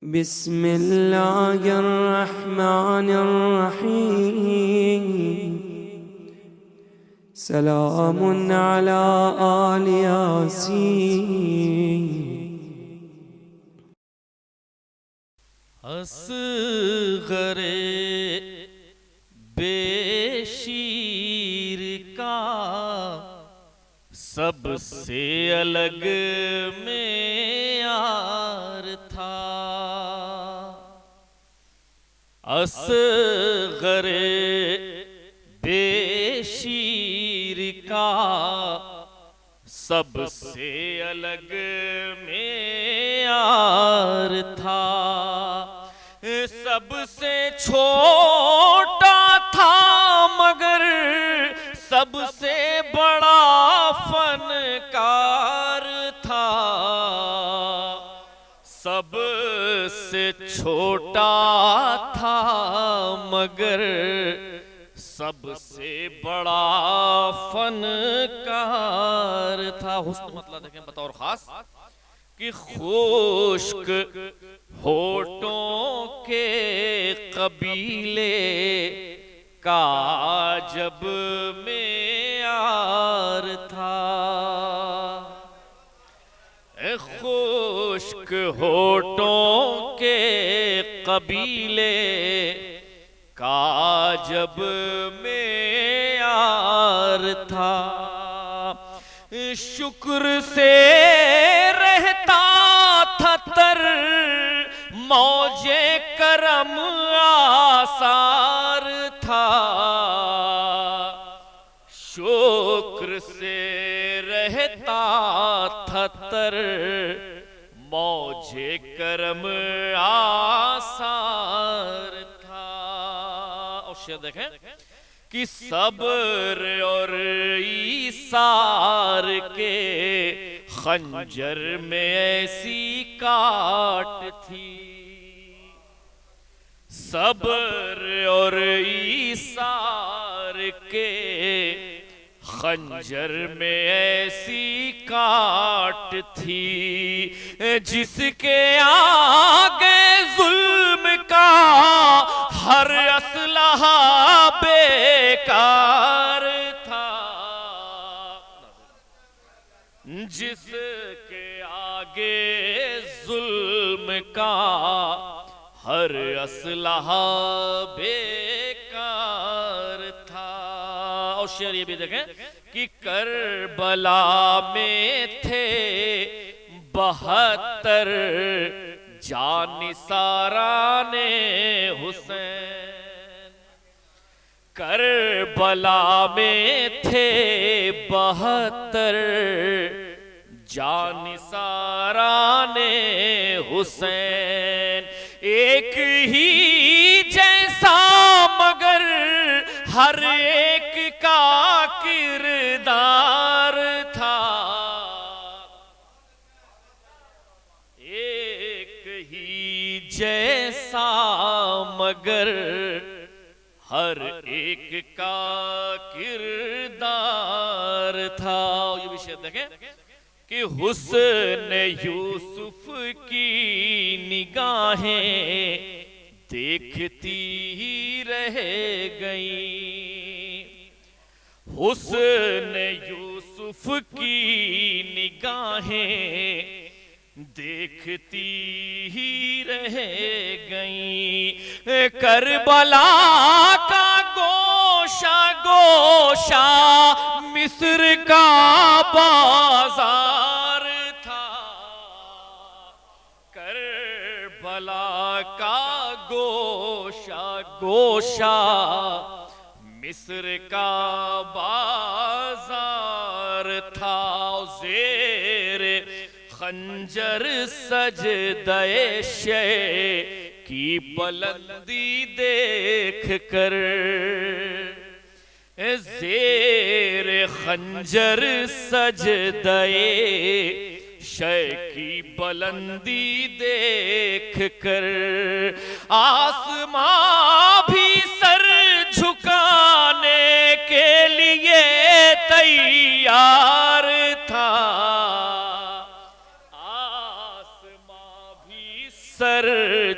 بسم اللہ الرحمن الرحیم سلام علی آل یاسین اصغر بے شیر کا سب سے الگ معیار تھا۔ اصغر بے شیر کا سب سے الگ معیار تھا۔ سب سے چھوٹا تھا مگر سب سے بڑا فنکار تھا۔ سب سے چھوٹا تھا مگر سب سے بڑا فنکار تھا۔ حسن مطلب دیکھیں بطور خاص کہ خشک ہونٹوں کے قبیلے کا جب معیار تھا۔ خشک ہونٹوں کے قبیلے کا جب معیار تھا۔ شکر سے رہتا تھا تر موج کرم آثار تھا۔ شکر سے رہتا تھا تر موج کرم آثار تھا۔ اور شعر دیکھیں کہ صبر اور ایثار کے خنجر میں ایسی کاٹ تھی۔ صبر اور ایثار کے خنجر میں ایسی کاٹ تھی جس کے آگے ظلم کا ہر اسلحہ بیکار تھا۔ جس کے آگے ظلم کا ہر اسلحہ بیکار تھا۔ اور شعر یہ بھی دیکھیں کہ کربلا میں تھے 72 جانثاران حسین۔ کربلا میں تھے 72 جانثاران حسین۔ ایک ہی جیسا مگر ہر ایک کا کردار تھا۔ ایک ہی جیسا مگر ہر ایک کا کردار تھا۔ یہ بھی شعر دیکھیں کہ حسن یوسف کی نگاہیں دیکھتی ہی رہ گئیں۔ حسن یوسف کی نگاہیں دیکھتی ہی رہ گئیں۔ کربلا کا گوشہ گوشہ مصر کا بازار تھا۔ کربلا کا گوشہ گوشہ مصر کا بازار تھا۔ زیر خنجر سجدہ شے کی بلندی دیکھ کر، زیر خنجر سجدہ شے کی بلندی دیکھ کر آسماں بھی سر جھکانے کے لیے تیار تھا۔ آسماں بھی سر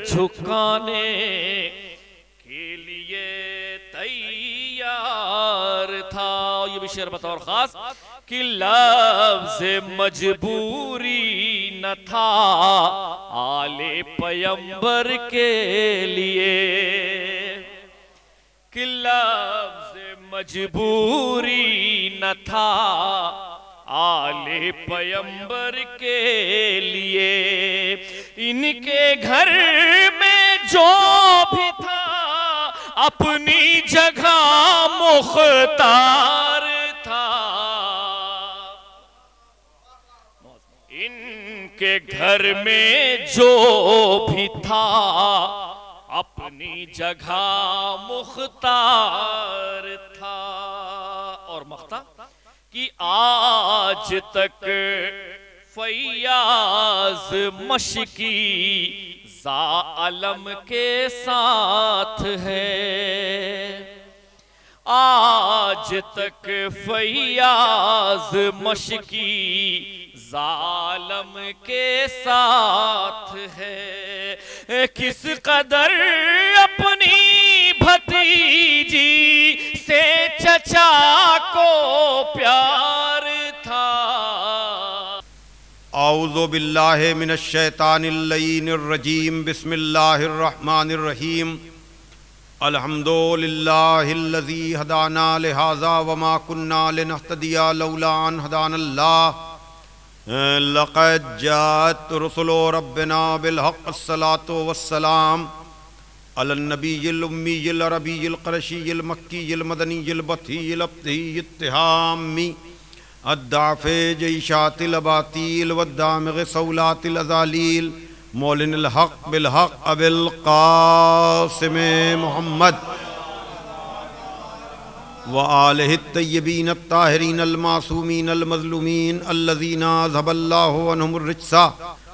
جھکانے کے لیے تیار تھا. یہ بھی شعر بطور خاص کہ لفظ مجبوری نہ تھا آل پیمبر کے لیے، کہ لفظ مجبوری نہ تھا آل پیمبر کے لیے. ان کے گھر میں جو بھی تھا اپنی جگہ مختار تھا. ان کے گھر میں جو بھی تھا اپنی جگہ مختار تھا. اور مختار کہ آج تک فیاض مشکی ظالم کے ساتھ ہے. آج تک فیاض مشکی ظالم کے ساتھ ہے. کس قدر اپنی بھتیجی سے چچا کو پیار تھا. اعوذ باللہ من الشیطان اللعین الرجیم. بسم اللہ الرحمن الرحیم. الحمد للہ الذی ہدانا لہذا وما کننا لنہتدی لولا ان ہدانا اللہ. لقد جاءت رسل ربنا بالحق الصلاة والسلام علی النبی الامی العربی القرشی المکی المدنی البطحی الابتہی التہامی الضعف جیشات الاباطیل والدامغ صولات الازالیل مولن الحق بالحق ابی القاسم محمد وآلہ الطیبین الطاہرین المعصومین المظلومین الذین اذھب اللہ عنہم الرجس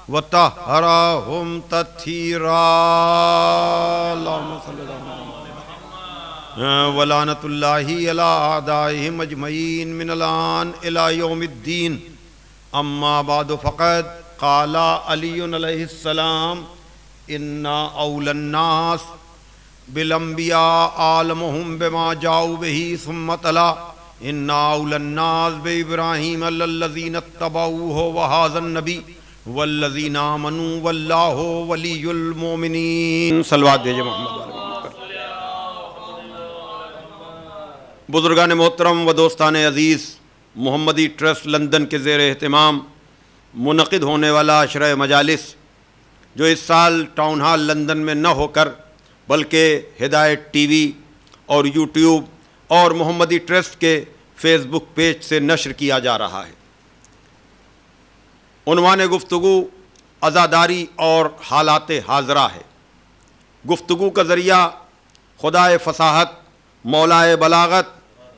وطہرہم تطہیرا. اللہم صلی اللہ علیہ وسلم. ولعنۃ اللہ علی اعدائہم اجمعین من الآن الی یوم الدین. اما بعد فقد قال علی علیہ السلام ان اولی الناس بالانبیاء عالمهم بما جاؤوا به ثم تلا ان اولی الناس بابراہیم الذین اتبعوه وهذا النبی والذین آمنوا واللہ ولی المؤمنین. صلوات دیجئے محمد. بزرگان محترم و دوستان عزیز، محمدی ٹرسٹ لندن کے زیر اہتمام منعقد ہونے والا عشرہ مجالس، جو اس سال ٹاؤن ہال لندن میں نہ ہو کر بلکہ ہدایت ٹی وی اور یوٹیوب اور محمدی ٹرسٹ کے فیس بک پیج سے نشر کیا جا رہا ہے. عنوان گفتگو عزاداری اور حالات حاضرہ ہے. گفتگو کا ذریعہ خدائے فصاحت، مولائے بلاغت،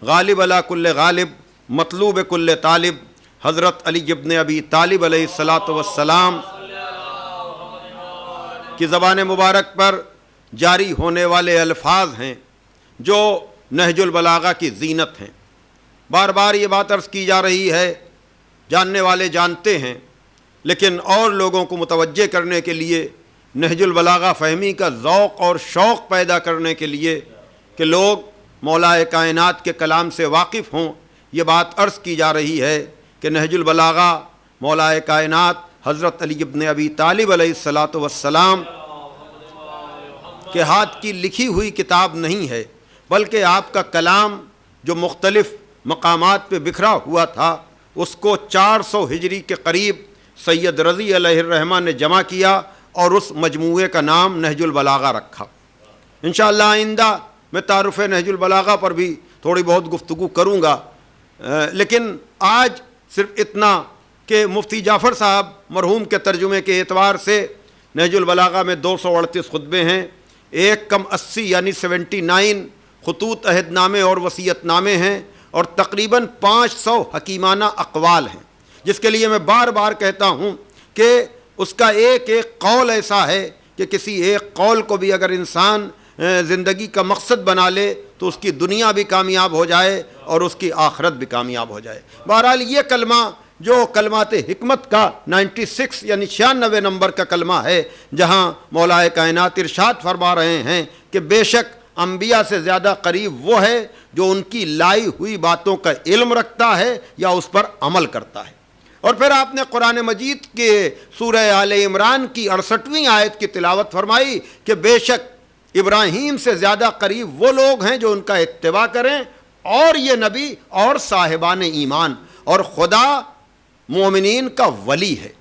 غالب علی کل غالب، مطلوب کل طالب حضرت علی ابن ابی طالب علیہ السلام کی زبان مبارک پر جاری ہونے والے الفاظ ہیں جو نہج البلاغہ کی زینت ہیں. بار بار یہ بات عرض کی جا رہی ہے، جاننے والے جانتے ہیں، لیکن اور لوگوں کو متوجہ کرنے کے لیے، نہج البلاغہ فہمی کا ذوق اور شوق پیدا کرنے کے لیے کہ لوگ مولائے کائنات کے کلام سے واقف ہوں، یہ بات عرض کی جا رہی ہے کہ نہج البلاغہ مولائے کائنات حضرت علی ابن ابی طالب علیہ السلام کے ہاتھ کی لکھی ہوئی کتاب نہیں ہے، بلکہ آپ کا کلام جو مختلف مقامات پہ بکھرا ہوا تھا، اس کو 400 ہجری کے قریب سید رضی علیہ الرحمہ نے جمع کیا اور اس مجموعے کا نام نہج البلاغہ رکھا. انشاءاللہ آئندہ میں تعارف نہج البلاغہ پر بھی تھوڑی بہت گفتگو کروں گا، لیکن آج صرف اتنا کہ مفتی جعفر صاحب مرحوم کے ترجمے کے اعتبار سے نہج البلاغہ میں 238 خطبے ہیں، 1 کم 80 یعنی 79 خطوط عہد نامے اور وصیت نامے ہیں، اور تقریباً 500 حکیمانہ اقوال ہیں، جس کے لیے میں بار بار کہتا ہوں کہ اس کا ایک ایک قول ایسا ہے کہ کسی ایک قول کو بھی اگر انسان زندگی کا مقصد بنا لے تو اس کی دنیا بھی کامیاب ہو جائے اور اس کی آخرت بھی کامیاب ہو جائے. بہرحال یہ کلمہ جو کلمات حکمت کا 96 یعنی 96 نمبر کا کلمہ ہے، جہاں مولا کائنات ارشاد فرما رہے ہیں کہ بے شک انبیاء سے زیادہ قریب وہ ہے جو ان کی لائی ہوئی باتوں کا علم رکھتا ہے یا اس پر عمل کرتا ہے۔ اور پھر آپ نے قرآن مجید کے سورہ آل عمران کی 68ویں آیت کی تلاوت فرمائی کہ بے شک ابراہیم سے زیادہ قریب وہ لوگ ہیں جو ان کا اتباع کریں، اور یہ نبی اور صاحبان ایمان، اور خدا مومنین کا ولی ہے۔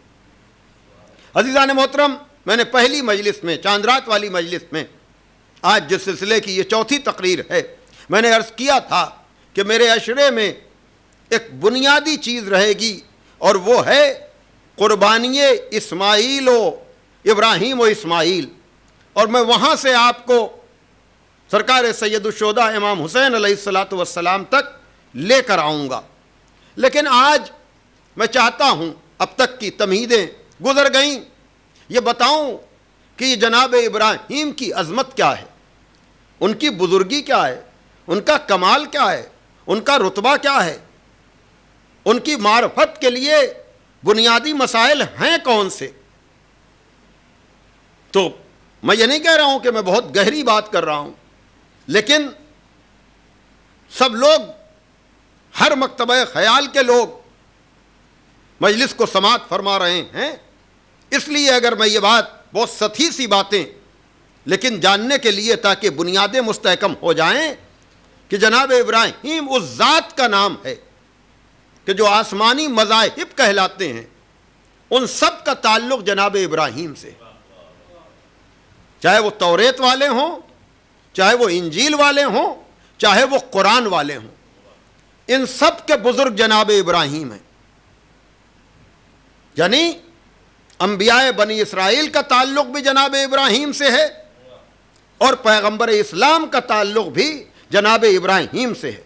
عزیزان محترم، میں نے پہلی مجلس میں، چاند رات والی مجلس میں، آج جس سلسلے کی یہ چوتھی تقریر ہے، میں نے عرض کیا تھا کہ میرے عشرے میں ایک بنیادی چیز رہے گی، اور وہ ہے قربانی اسماعیل و ابراہیم و اسماعیل، اور میں وہاں سے آپ کو سرکار سید الشہداء امام حسین علیہ السلام تک لے کر آؤں گا۔ لیکن آج میں چاہتا ہوں، اب تک کی تمہیدیں گزر گئیں، یہ بتاؤں کہ یہ جناب ابراہیم کی عظمت کیا ہے، ان کی بزرگی کیا ہے، ان کا کمال کیا ہے، ان کا رتبہ کیا ہے، ان کی معرفت کے لیے بنیادی مسائل ہیں کون سے۔ تو میں یہ نہیں کہہ رہا ہوں کہ میں بہت گہری بات کر رہا ہوں، لیکن سب لوگ، ہر مکتبہ خیال کے لوگ مجلس کو سماعت فرما رہے ہیں، اس لیے اگر میں یہ بات، بہت سطحی سی باتیں لیکن جاننے کے لیے تاکہ بنیادیں مستحکم ہو جائیں کہ جناب ابراہیم اس ذات کا نام ہے کہ جو آسمانی مذاہب کہلاتے ہیں، ان سب کا تعلق جناب ابراہیم سے، چاہے وہ توریت والے ہوں، چاہے وہ انجیل والے ہوں، چاہے وہ قرآن والے ہوں، ان سب کے بزرگ جناب ابراہیم ہیں۔ یعنی انبیاء بنی اسرائیل کا تعلق بھی جناب ابراہیم سے ہے، اور پیغمبر اسلام کا تعلق بھی جناب ابراہیم سے ہے۔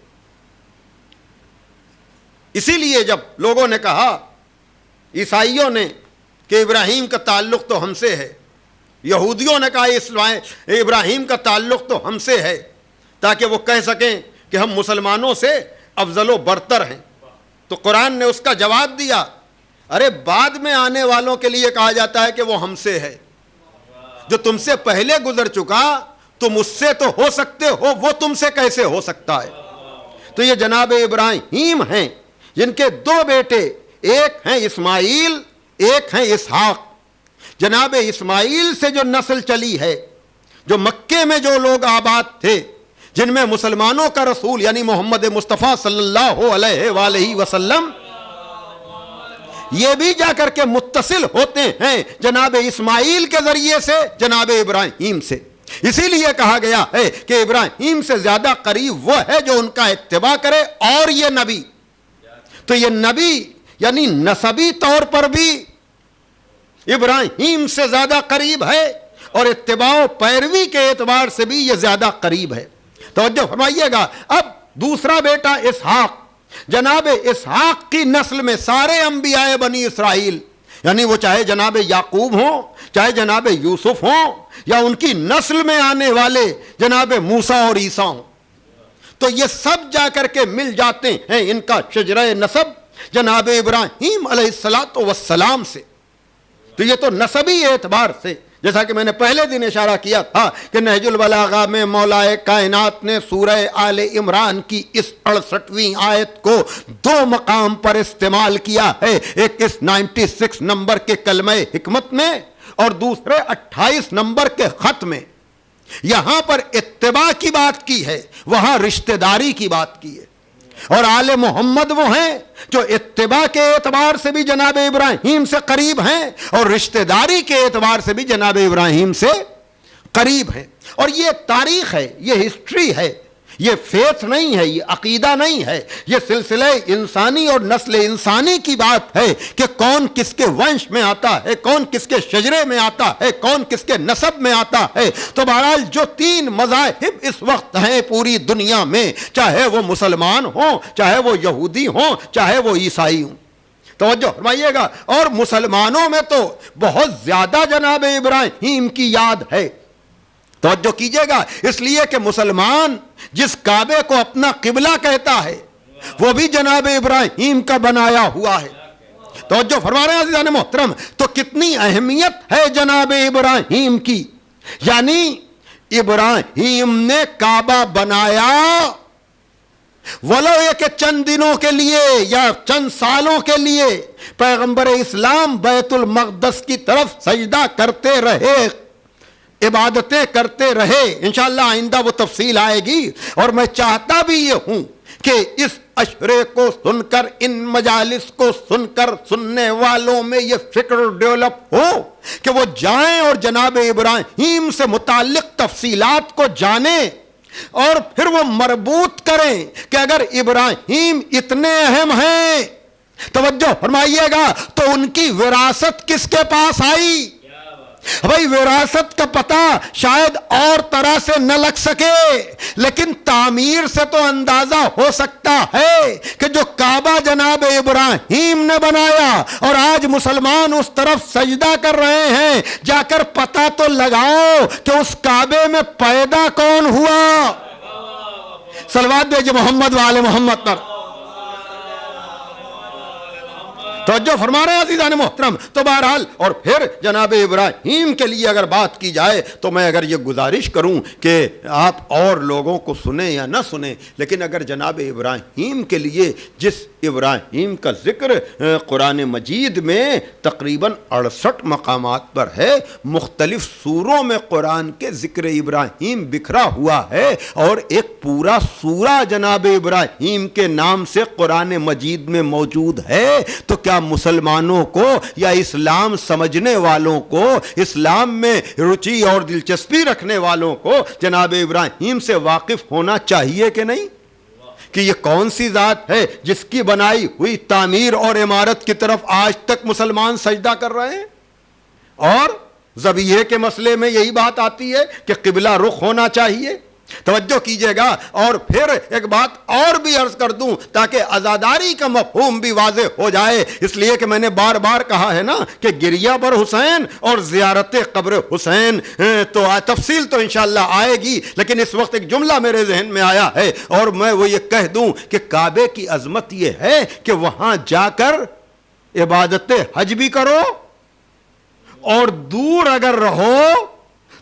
اسی لیے جب لوگوں نے کہا، عیسائیوں نے، کہ ابراہیم کا تعلق تو ہم سے ہے، یہودیوں نے کہا ابراہیم کا تعلق تو ہم سے ہے، تاکہ وہ کہہ سکیں کہ ہم مسلمانوں سے افضل و برتر ہیں، تو قرآن نے اس کا جواب دیا، ارے بعد میں آنے والوں کے لیے کہا جاتا ہے کہ وہ ہم سے ہے، جو تم سے پہلے گزر چکا تم اس سے تو ہو سکتے ہو، وہ تم سے کیسے ہو سکتا ہے؟ تو یہ جناب ابراہیم ہیں جن کے دو بیٹے، ایک ہیں اسماعیل، ایک ہیں اسحاق۔ جناب اسماعیل سے جو نسل چلی ہے، جو مکے میں جو لوگ آباد تھے، جن میں مسلمانوں کا رسول یعنی محمد مصطفیٰ صلی اللہ علیہ وآلہ وسلم، یہ بھی جا کر کے متصل ہوتے ہیں جناب اسماعیل کے ذریعے سے جناب ابراہیم سے۔ اسی لیے کہا گیا ہے کہ ابراہیم سے زیادہ قریب وہ ہے جو ان کا اتباع کرے، اور یہ نبی، تو یہ نبی یعنی نسبی طور پر بھی ابراہیم سے زیادہ قریب ہے، اور اتباع و پیروی کے اعتبار سے بھی یہ زیادہ قریب ہے۔ توجہ فرمائیے گا۔ اب دوسرا بیٹا اسحاق، جناب اسحاق کی نسل میں سارے انبیاء بنی اسرائیل، یعنی وہ چاہے جناب یعقوب ہوں، چاہے جناب یوسف ہوں، یا ان کی نسل میں آنے والے جناب موسیٰ اور عیسیٰ ہوں، تو یہ سب جا کر کے مل جاتے ہیں ان کا شجرہ نسب جناب ابراہیم علیہ السلام سے۔ تو یہ تو نسبی اعتبار سے، جیسا کہ میں نے پہلے دن اشارہ کیا تھا کہ نہج البلاغہ میں مولا کائنات نے سورہ آل عمران کی اس 68ویں آیت کو دو مقام پر استعمال کیا ہے، ایک اس 96 نمبر کے کلمہ حکمت میں، اور دوسرے 28 نمبر کے خط میں۔ یہاں پر اتباع کی بات کی ہے، وہاں رشتہ داری کی بات کی ہے، اور آل محمد وہ ہیں جو اتباع کے اعتبار سے بھی جناب ابراہیم سے قریب ہیں، اور رشتہ داری کے اعتبار سے بھی جناب ابراہیم سے قریب ہیں۔ اور یہ تاریخ ہے، یہ ہسٹری ہے، یہ فیتھ نہیں ہے، یہ عقیدہ نہیں ہے، یہ سلسلہ انسانی اور نسل انسانی کی بات ہے کہ کون کس کے ونش میں آتا ہے، کون کس کے شجرے میں آتا ہے، کون کس کے نسب میں آتا ہے۔ تو بہرحال جو تین مذاہب اس وقت ہیں پوری دنیا میں، چاہے وہ مسلمان ہوں، چاہے وہ یہودی ہوں، چاہے وہ عیسائی ہوں، توجہ فرمائیے گا، اور مسلمانوں میں تو بہت زیادہ جناب ابراہیم کی یاد ہے۔ توجہ کیجئے گا، اس لیے کہ مسلمان جس کعبے کو اپنا قبلہ کہتا ہے وہ بھی جناب ابراہیم کا بنایا ہوا ہے۔ توجہ فرما رہے ہیں عزیزان محترم. تو کتنی اہمیت ہے جناب ابراہیم کی. یعنی ابراہیم نے کعبہ بنایا ولو یہ کہ چند دنوں کے لیے یا چند سالوں کے لیے. پیغمبر اسلام بیت المقدس کی طرف سجدہ کرتے رہے, عبادتیں کرتے رہے. انشاءاللہ آئندہ وہ تفصیل آئے گی. اور میں چاہتا بھی یہ ہوں کہ اس اشرے کو سن کر, ان مجالس کو سن کر سننے والوں میں یہ فکر ڈیولپ ہو کہ وہ جائیں اور جناب ابراہیم سے متعلق تفصیلات کو جانیں اور پھر وہ مربوط کریں کہ اگر ابراہیم اتنے اہم ہیں, توجہ فرمائیے گا, تو ان کی وراثت کس کے پاس آئی؟ بھائی وراثت کا پتہ شاید اور طرح سے نہ لگ سکے, لیکن تعمیر سے تو اندازہ ہو سکتا ہے کہ جو کعبہ جناب ابراہیم نے بنایا اور آج مسلمان اس طرف سجدہ کر رہے ہیں, جا کر پتہ تو لگاؤ کہ اس کعبے میں پیدا کون ہوا. صلوات بھیجو محمد وآل محمد پر. توجہ فرما رہے ہیں عزیزان محترم. تو بہرحال اور پھر جناب ابراہیم کے لیے اگر بات کی جائے تو میں اگر یہ گزارش کروں کہ آپ اور لوگوں کو سنیں یا نہ سنیں, لیکن اگر جناب ابراہیم کے لیے جس ابراہیم کا ذکر قرآن مجید میں تقریباً 68 مقامات پر ہے, مختلف سوروں میں قرآن کے ذکر ابراہیم بکھرا ہوا ہے, اور ایک پورا سورہ جناب ابراہیم کے نام سے قرآن مجید میں موجود ہے, تو کیا مسلمانوں کو یا اسلام سمجھنے والوں کو, اسلام میں رچی اور دلچسپی رکھنے والوں کو جناب ابراہیم سے واقف ہونا چاہیے کہ نہیں؟ کہ یہ کون سی ذات ہے جس کی بنائی ہوئی تعمیر اور عمارت کی طرف آج تک مسلمان سجدہ کر رہے ہیں. اور ذبیحے کے مسئلے میں یہی بات آتی ہے کہ قبلہ رخ ہونا چاہیے. توجہ کیجئے گا. اور پھر ایک بات اور بھی عرض کر دوں تاکہ عزاداری کا مفہوم بھی واضح ہو جائے, اس لیے کہ میں نے بار بار کہا ہے نا کہ گریہ بر حسین اور زیارت قبر حسین, تو تفصیل تو انشاءاللہ آئے گی, لیکن اس وقت ایک جملہ میرے ذہن میں آیا ہے اور میں وہ یہ کہہ دوں کہ کعبے کی عظمت یہ ہے کہ وہاں جا کر عبادت حج بھی کرو, اور دور اگر رہو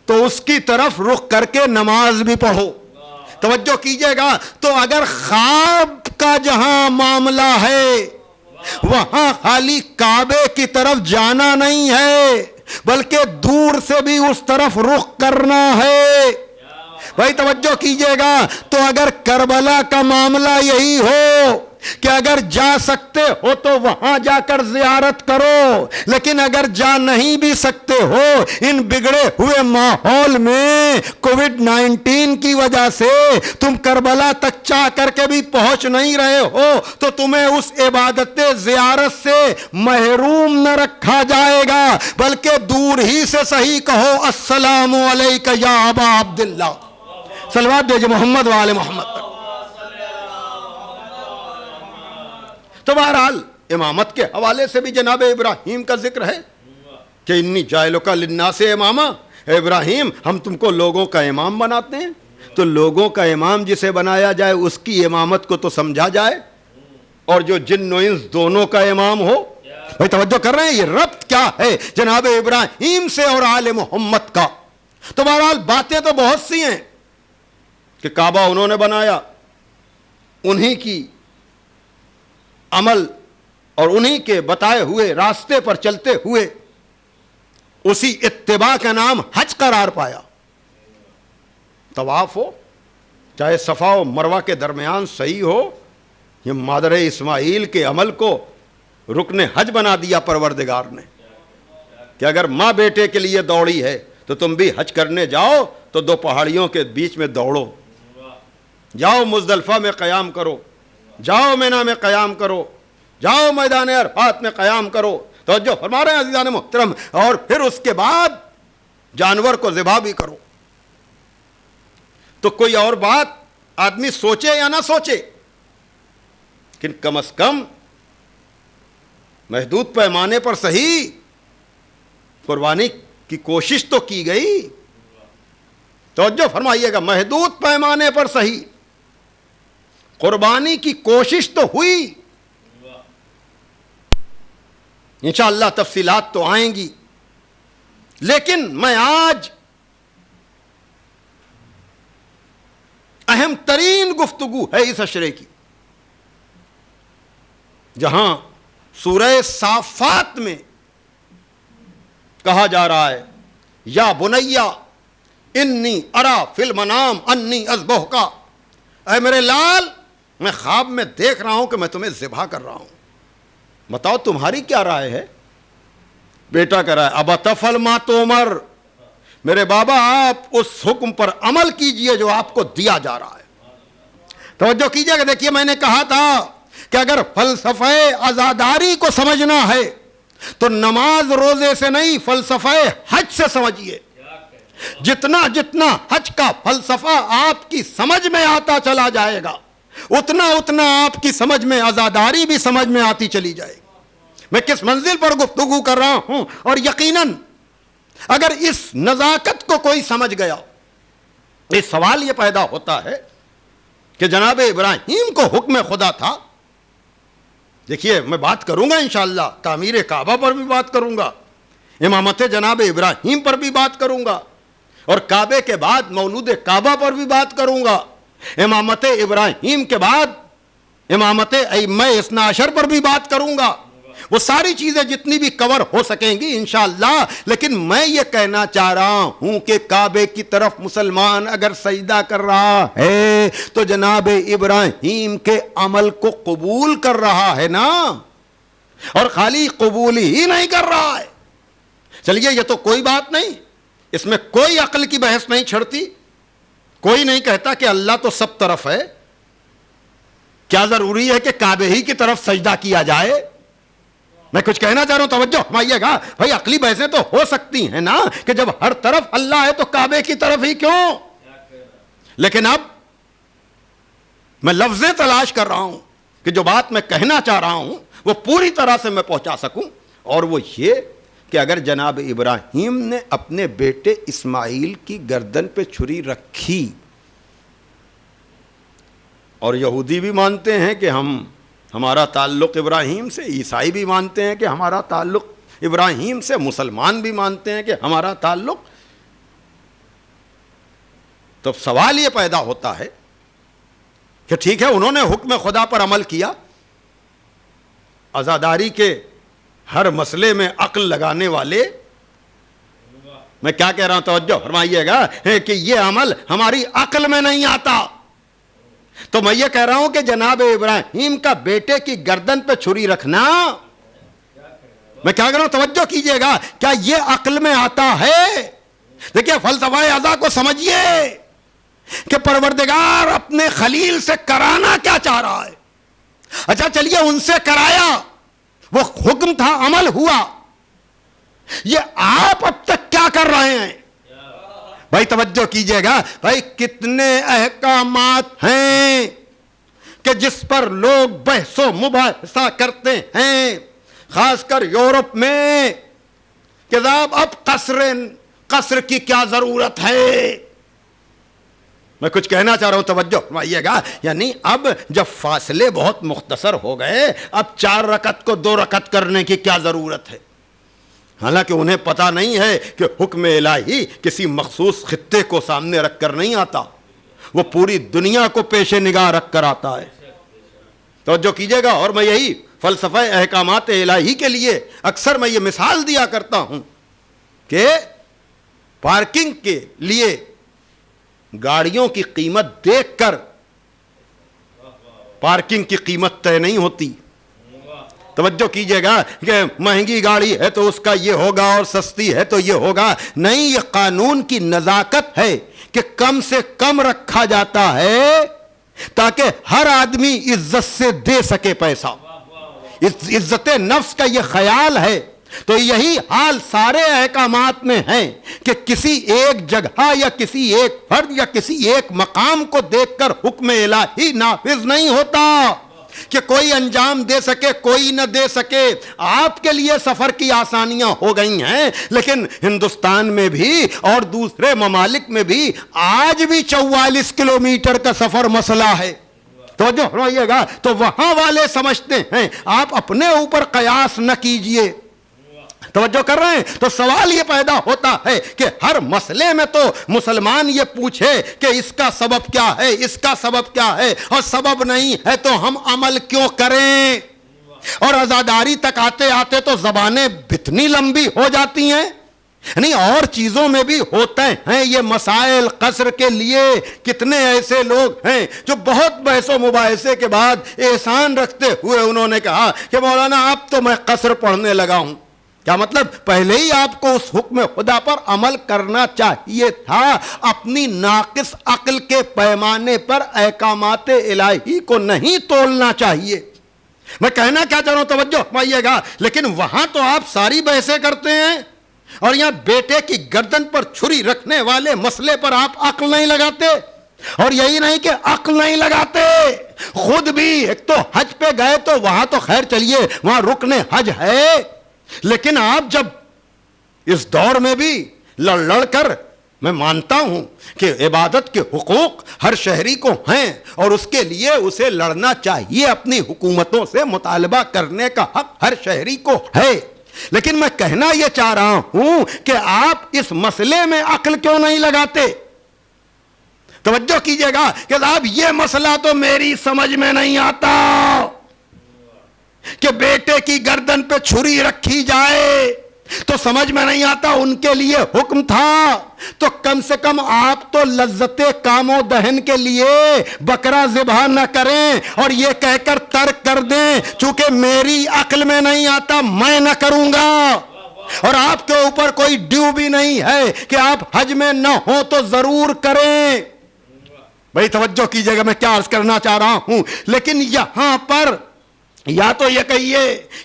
تو اس کی طرف رخ کر کے نماز بھی پڑھو. توجہ کیجئے گا. تو اگر خواب کا جہاں معاملہ ہے وہاں خالی کعبے کی طرف جانا نہیں ہے, بلکہ دور سے بھی اس طرف رخ کرنا ہے. بھائی توجہ کیجئے گا. تو اگر کربلا کا معاملہ یہی ہو کہ اگر جا سکتے ہو تو وہاں جا کر زیارت کرو, لیکن اگر جا نہیں بھی سکتے ہو, ان بگڑے ہوئے ماحول میں کووڈ-19 کی وجہ سے تم کربلا تک چاہ کر کے بھی پہنچ نہیں رہے ہو, تو تمہیں اس عبادت زیارت سے محروم نہ رکھا جائے گا, بلکہ دور ہی سے صحیح کہو السلام علیکہ یا ابا عبداللہ. صلوات بھیجو محمد وآل محمد. تو بہرحال امامت کے حوالے سے بھی جناب ابراہیم کا ذکر ہے کہ انی جاعلک للناس اماما. ابراہیم ہم تم کو لوگوں کا امام بناتے ہیں, تو لوگوں کا امام جسے بنایا جائے اس کی امامت کو تو سمجھا جائے, اور جو جن و انس دونوں کا امام ہو. بھائی توجہ کر رہے ہیں یہ ربط کیا ہے جناب ابراہیم سے اور آل محمد کا. تو بہرحال باتیں تو بہت سی ہیں کہ کعبہ انہوں نے بنایا, انہی کی عمل اور انہی کے بتائے ہوئے راستے پر چلتے ہوئے اسی اتباع کا نام حج قرار پایا. طواف ہو چاہے صفا و مروہ کے درمیان صحیح ہو, یہ مادر اسماعیل کے عمل کو رکن حج بنا دیا پروردگار نے کہ اگر ماں بیٹے کے لیے دوڑی ہے تو تم بھی حج کرنے جاؤ تو دو پہاڑیوں کے بیچ میں دوڑو, جاؤ مزدلفہ میں قیام کرو, جاؤ مینا میں قیام کرو, جاؤ میدان عرفات میں قیام کرو. توجہ فرما رہے ہیں عزیزان محترم. اور پھر اس کے بعد جانور کو ذبح بھی کرو. تو کوئی اور بات آدمی سوچے یا نہ سوچے, لیکن کم از کم محدود پیمانے پر صحیح قربانی کی کوشش تو کی گئی. توجہ فرمائیے گا, محدود پیمانے پر صحیح قربانی کی کوشش تو ہوئی. انشاءاللہ تفصیلات تو آئیں گی، لیکن میں آج اہم ترین گفتگو ہے اس اشرے کی، جہاں سورہ صافات میں کہا جا رہا ہے یا بنیا انی ارا فی المنام انی اذبحک، اے میرے لال میں خواب میں دیکھ رہا ہوں کہ میں تمہیں ذبح کر رہا ہوں، بتاؤ تمہاری کیا رائے ہے؟ بیٹا کہہ رہا ہے ابا تفعل ما تؤمر، میرے بابا آپ اس حکم پر عمل کیجئے جو آپ کو دیا جا رہا ہے۔ توجہ کیجئے کہ دیکھیے میں نے کہا تھا کہ اگر فلسفہ عزاداری کو سمجھنا ہے تو نماز روزے سے نہیں، فلسفہ حج سے سمجھیے۔ جتنا جتنا حج کا فلسفہ آپ کی سمجھ میں آتا چلا جائے گا، اتنا اتنا آپ کی سمجھ میں عزاداری بھی سمجھ میں آتی چلی جائے گی۔ میں کس منزل پر گفتگو کر رہا ہوں، اور یقیناً اگر اس نزاکت کو کوئی سمجھ گیا، اس سوال یہ پیدا ہوتا ہے کہ جناب ابراہیم کو حکم خدا تھا۔ دیکھیے میں بات کروں گا انشاءاللہ، تعمیر کعبہ پر بھی بات کروں گا، امامت جناب ابراہیم پر بھی بات کروں گا، اور کعبے کے بعد مولود کعبہ پر بھی بات کروں گا، امامت ابراہیم کے بعد امامت ائمہ اثنا عشر پر بھی بات کروں گا، وہ ساری چیزیں جتنی بھی کور ہو سکیں گی انشاءاللہ۔ لیکن میں یہ کہنا چاہ رہا ہوں کہ کعبے کی طرف مسلمان اگر سجدہ کر رہا ہے تو جناب ابراہیم کے عمل کو قبول کر رہا ہے نا، اور خالی قبول ہی نہیں کر رہا ہے۔ چلیے یہ تو کوئی بات نہیں، اس میں کوئی عقل کی بحث نہیں چھڑتی، کوئی نہیں کہتا کہ اللہ تو سب طرف ہے، کیا ضروری ہے کہ کعبے ہی کی طرف سجدہ کیا جائے؟ میں کچھ کہنا چاہ رہا ہوں، توجہ فرمائیے گا بھائی، عقلی بحثیں تو ہو سکتی ہیں نا کہ جب ہر طرف اللہ ہے تو کعبے کی طرف ہی کیوں؟ لیکن اب میں لفظیں تلاش کر رہا ہوں کہ جو بات میں کہنا چاہ رہا ہوں وہ پوری طرح سے میں پہنچا سکوں، اور وہ یہ کہ اگر جناب ابراہیم نے اپنے بیٹے اسماعیل کی گردن پہ چھری رکھی، اور یہودی بھی مانتے ہیں کہ ہمارا تعلق ابراہیم سے، عیسائی بھی مانتے ہیں کہ ہمارا تعلق ابراہیم سے، مسلمان بھی مانتے ہیں کہ ہمارا تعلق، تو سوال یہ پیدا ہوتا ہے کہ ٹھیک ہے انہوں نے حکم خدا پر عمل کیا، عزاداری کے ہر مسئلے میں عقل لگانے والے، میں کیا کہہ رہا ہوں توجہ فرمائیے گا کہ یہ عمل ہماری عقل میں نہیں آتا، تو میں یہ کہہ رہا ہوں کہ جناب ابراہیم کا بیٹے کی گردن پہ چھری رکھنا، میں کیا کہہ رہا ہوں توجہ کیجئے گا، کیا یہ عقل میں آتا ہے؟ دیکھیں فلسفہ اعضا کو سمجھیے کہ پروردگار اپنے خلیل سے کرانا کیا چاہ رہا ہے۔ اچھا چلیے ان سے کرایا، وہ حکم تھا، عمل ہوا، یہ آپ اب تک کیا کر رہے ہیں؟ بھائی توجہ کیجئے گا، بھائی کتنے احکامات ہیں کہ جس پر لوگ بحث و مباحثہ کرتے ہیں، خاص کر یورپ میں، کہ جناب اب قصر کی کیا ضرورت ہے۔ میں کچھ کہنا چاہ رہا ہوں توجہ فرمائیے گا، یعنی اب جب فاصلے بہت مختصر ہو گئے، اب 4 رکعت کو 2 رکعت کرنے کی کیا ضرورت ہے؟ حالانکہ انہیں پتہ نہیں ہے کہ حکم الہی کسی مخصوص خطے کو سامنے رکھ کر نہیں آتا، وہ پوری دنیا کو پیش نگاہ رکھ کر آتا ہے۔ توجہ کیجئے گا، اور میں یہی فلسفہ احکامات الہی کے لیے اکثر میں یہ مثال دیا کرتا ہوں کہ پارکنگ کے لیے گاڑیوں کی قیمت دیکھ کر پارکنگ کی قیمت طے نہیں ہوتی۔ توجہ کیجئے گا کہ مہنگی گاڑی ہے تو اس کا یہ ہوگا اور سستی ہے تو یہ ہوگا، نہیں، یہ قانون کی نزاکت ہے کہ کم سے کم رکھا جاتا ہے تاکہ ہر آدمی عزت سے دے سکے پیسہ، عزت نفس کا یہ خیال ہے۔ تو یہی حال سارے احکامات میں ہے کہ کسی ایک جگہ یا کسی ایک فرد یا کسی ایک مقام کو دیکھ کر حکم الہی نافذ نہیں ہوتا کہ کوئی انجام دے سکے کوئی نہ دے سکے۔ آپ کے لیے سفر کی آسانیاں ہو گئی ہیں، لیکن ہندوستان میں بھی اور دوسرے ممالک میں بھی آج بھی 44 کلومیٹر کا سفر مسئلہ ہے۔ توجہ فرمائیے گا، تو وہاں والے سمجھتے ہیں، آپ اپنے اوپر قیاس نہ کیجئے توجہ کر رہے ہیں؟ تو سوال یہ پیدا ہوتا ہے کہ ہر مسئلے میں تو مسلمان یہ پوچھے کہ اس کا سبب کیا ہے، اس کا سبب کیا ہے، اور سبب نہیں ہے تو ہم عمل کیوں کریں؟ اور عزاداری تک آتے آتے تو زبانیں اتنی لمبی ہو جاتی ہیں، نہیں اور چیزوں میں بھی ہوتے ہیں یہ مسائل قصر کے لیے۔ کتنے ایسے لوگ ہیں جو بہت بحث و مباحثے کے بعد احسان رکھتے ہوئے انہوں نے کہا کہ مولانا اب تو میں قصر پڑھنے لگا ہوں۔ کیا مطلب؟ پہلے ہی آپ کو اس حکم خدا پر عمل کرنا چاہیے تھا، اپنی ناقص عقل کے پیمانے پر احکامات الہی کو نہیں تولنا چاہیے۔ میں کہنا کیا چاہ رہا ہوں توجہ فرمائیے گا، لیکن وہاں تو آپ ساری بحثیں کرتے ہیں اور یہاں بیٹے کی گردن پر چھری رکھنے والے مسئلے پر آپ عقل نہیں لگاتے۔ اور یہی نہیں کہ عقل نہیں لگاتے، خود بھی ایک تو حج پہ گئے تو وہاں تو خیر چلیے وہاں رکن حج ہے، لیکن آپ جب اس دور میں بھی لڑ کر، میں مانتا ہوں کہ عبادت کے حقوق ہر شہری کو ہیں اور اس کے لیے اسے لڑنا چاہیے، اپنی حکومتوں سے مطالبہ کرنے کا حق ہر شہری کو ہے، لیکن میں کہنا یہ چاہ رہا ہوں کہ آپ اس مسئلے میں عقل کیوں نہیں لگاتے؟ توجہ کیجئے گا کہ صاحب یہ مسئلہ تو میری سمجھ میں نہیں آتا کہ بیٹے کی گردن پہ چھری رکھی جائے، تو سمجھ میں نہیں آتا، ان کے لیے حکم تھا تو کم سے کم آپ تو لذت کام و دہن کے لیے بکرا ذبح نہ کریں اور یہ کہہ کر ترک کر دیں چونکہ میری عقل میں نہیں آتا میں نہ کروں گا، اور آپ کے اوپر کوئی ڈیو بھی نہیں ہے کہ آپ حج میں نہ ہو تو ضرور کریں۔ بھائی توجہ کیجئے گا میں کیا عرض کرنا چاہ رہا ہوں، لیکن یہاں پر یا تو یہ کہیے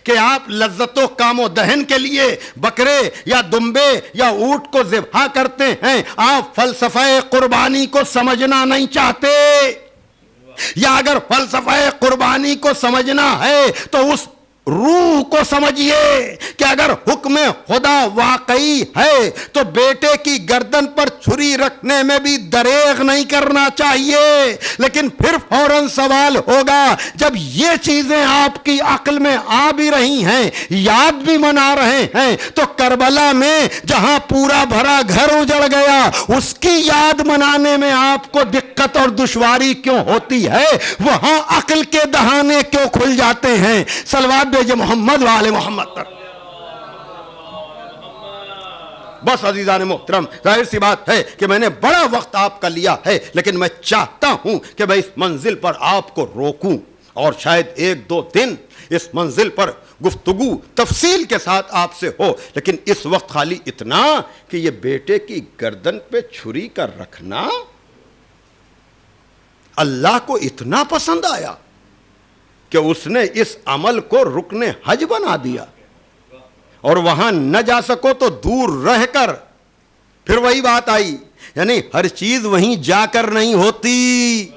کہ آپ لذت و کام و دہن کے لیے بکرے یا دمبے یا اونٹ کو ذبح کرتے ہیں، آپ فلسفہ قربانی کو سمجھنا نہیں چاہتے، یا اگر فلسفہ قربانی کو سمجھنا ہے تو اس روح کو سمجھیے کہ اگر حکم خدا واقعی ہے تو بیٹے کی گردن پر چھری رکھنے میں بھی دریغ نہیں کرنا چاہیے، لیکن پھر فوراً سوال ہوگا جب یہ چیزیں آپ کی عقل میں آ بھی رہی ہیں، یاد بھی منا رہے ہیں، تو کربلا میں جہاں پورا بھرا گھر اجڑ گیا اس کی یاد منانے میں آپ کو دقت اور دشواری کیوں ہوتی ہے؟ وہاں عقل کے دہانے کیوں کھل جاتے ہیں؟ صلوات بھیجے محمد وآل محمد پر۔ بس عزیزان محترم، ظاہر سی بات ہے کہ میں نے بڑا وقت آپ کا لیا ہے، لیکن میں چاہتا ہوں کہ میں اس منزل پر آپ کو روکوں اور شاید ایک دو دن اس منزل پر گفتگو تفصیل کے ساتھ آپ سے ہو، لیکن اس وقت خالی اتنا کہ یہ بیٹے کی گردن پہ چھری کا رکھنا اللہ کو اتنا پسند آیا کہ اس نے اس عمل کو رکن حج بنا دیا، اور وہاں نہ جا سکو تو دور رہ کر، پھر وہی بات آئی، یعنی ہر چیز وہیں جا کر نہیں ہوتی،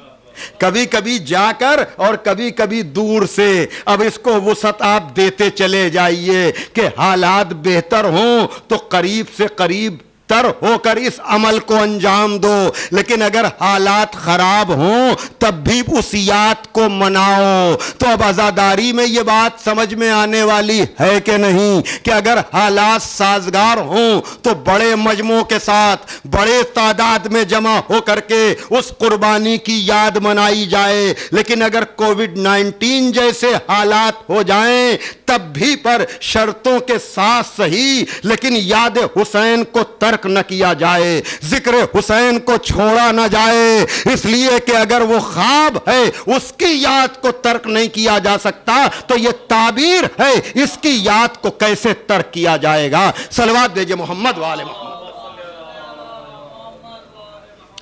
کبھی کبھی جا کر اور کبھی کبھی دور سے۔ اب اس کو وسعت آپ دیتے چلے جائیے کہ حالات بہتر ہوں تو قریب سے قریب تر ہو کر اس عمل کو انجام دو، لیکن اگر حالات خراب ہوں تب بھی اس یاد کو مناؤ۔ تو اب عزاداری میں یہ بات سمجھ میں آنے والی ہے کہ نہیں کہ اگر حالات سازگار ہوں تو بڑے مجموع کے ساتھ بڑے تعداد میں جمع ہو کر کے اس قربانی کی یاد منائی جائے، لیکن اگر کووڈ-19 جیسے حالات ہو جائیں تب بھی پر شرطوں کے ساتھ صحیح، لیکن یاد حسین کو ترک نہ کیا جائے، ذکر حسین کو چھوڑا نہ جائے، اس لیے کہ اگر وہ خواب ہے اس کی یاد کو ترک نہیں کیا جا سکتا تو یہ تعبیر ہے اس کی یاد کو کیسے ترک کیا جائے گا؟ صلوات دیجئے محمد وآل محمد۔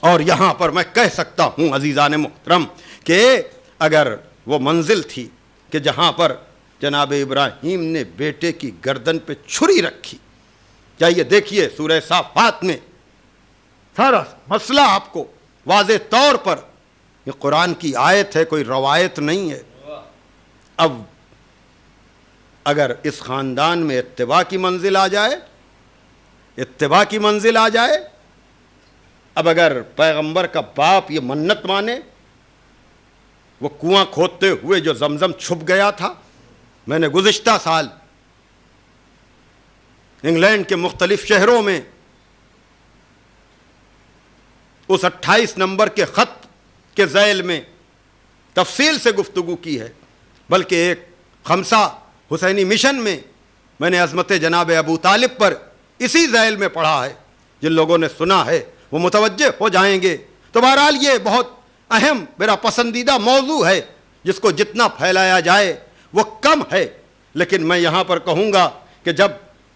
اور یہاں پر میں کہہ سکتا ہوں عزیزان محترم کہ اگر وہ منزل تھی کہ جہاں پر جناب ابراہیم نے بیٹے کی گردن پہ چھری رکھی، چاہیے دیکھیے سورہ صافات میں سارا مسئلہ آپ کو واضح طور پر، یہ قرآن کی آیت ہے، کوئی روایت نہیں ہے۔ اب اگر اس خاندان میں اتباع کی منزل آ جائے، اتباع کی منزل آ جائے، اب اگر پیغمبر کا باپ یہ منت مانے، وہ کنواں کھودتے ہوئے جو زمزم چھپ گیا تھا، میں نے گزشتہ سال انگلینڈ کے مختلف شہروں میں اس 28 نمبر کے خط کے ذیل میں تفصیل سے گفتگو کی ہے، بلکہ ایک خمسہ حسینی مشن میں میں نے عظمت جناب ابو طالب پر اسی ذیل میں پڑھا ہے۔ جن لوگوں نے سنا ہے وہ متوجہ ہو جائیں گے۔ تو بہرحال یہ بہت اہم میرا پسندیدہ موضوع ہے، جس کو جتنا پھیلایا جائے وہ کم ہے، لیکن میں یہاں پر کہوں گا کہ جب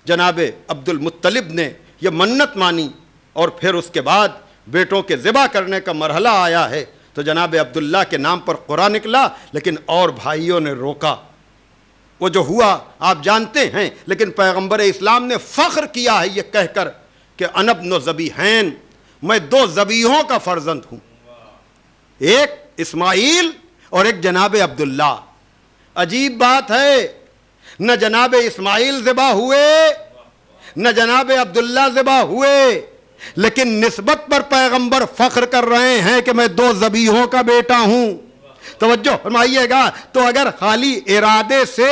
جناب عبد المطلب نے یہ منت مانی اور پھر اس کے بعد بیٹوں کے ذبح کرنے کا مرحلہ آیا ہے تو جناب عبداللہ کے نام پر قرآن نکلا، لیکن اور بھائیوں نے روکا۔ وہ جو ہوا آپ جانتے ہیں، لیکن پیغمبر اسلام نے فخر کیا ہے یہ کہہ کر کہ انا ابن ذبیحین، میں 2 ذبیحوں کا فرزند ہوں، ایک اسماعیل اور ایک جناب عبداللہ۔ عجیب بات ہے، نہ جناب اسماعیل ذبح ہوئے نہ جناب عبداللہ ذبح ہوئے، لیکن نسبت پر پیغمبر فخر کر رہے ہیں کہ میں 2 ذبیحوں کا بیٹا ہوں۔ توجہ فرمائیے گا، تو اگر خالی ارادے سے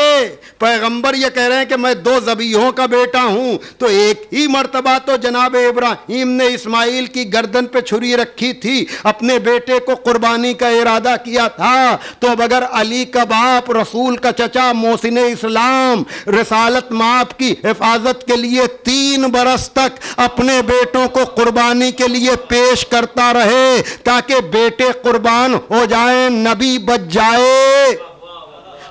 پیغمبر یہ کہہ رہے ہیں کہ میں 2 ذبیحوں کا بیٹا ہوں، تو ایک ہی مرتبہ تو جناب ابراہیم نے اسماعیل کی گردن پہ چھری رکھی تھی، اپنے بیٹے کو قربانی کا ارادہ کیا تھا۔ تو اب اگر علی کا باپ، رسول کا چچا، محسن اسلام رسالت مآب کی حفاظت کے لیے 3 برس تک اپنے بیٹوں کو قربانی کے لیے پیش کرتا رہے تاکہ بیٹے قربان ہو جائیں، نبی بچ جائے،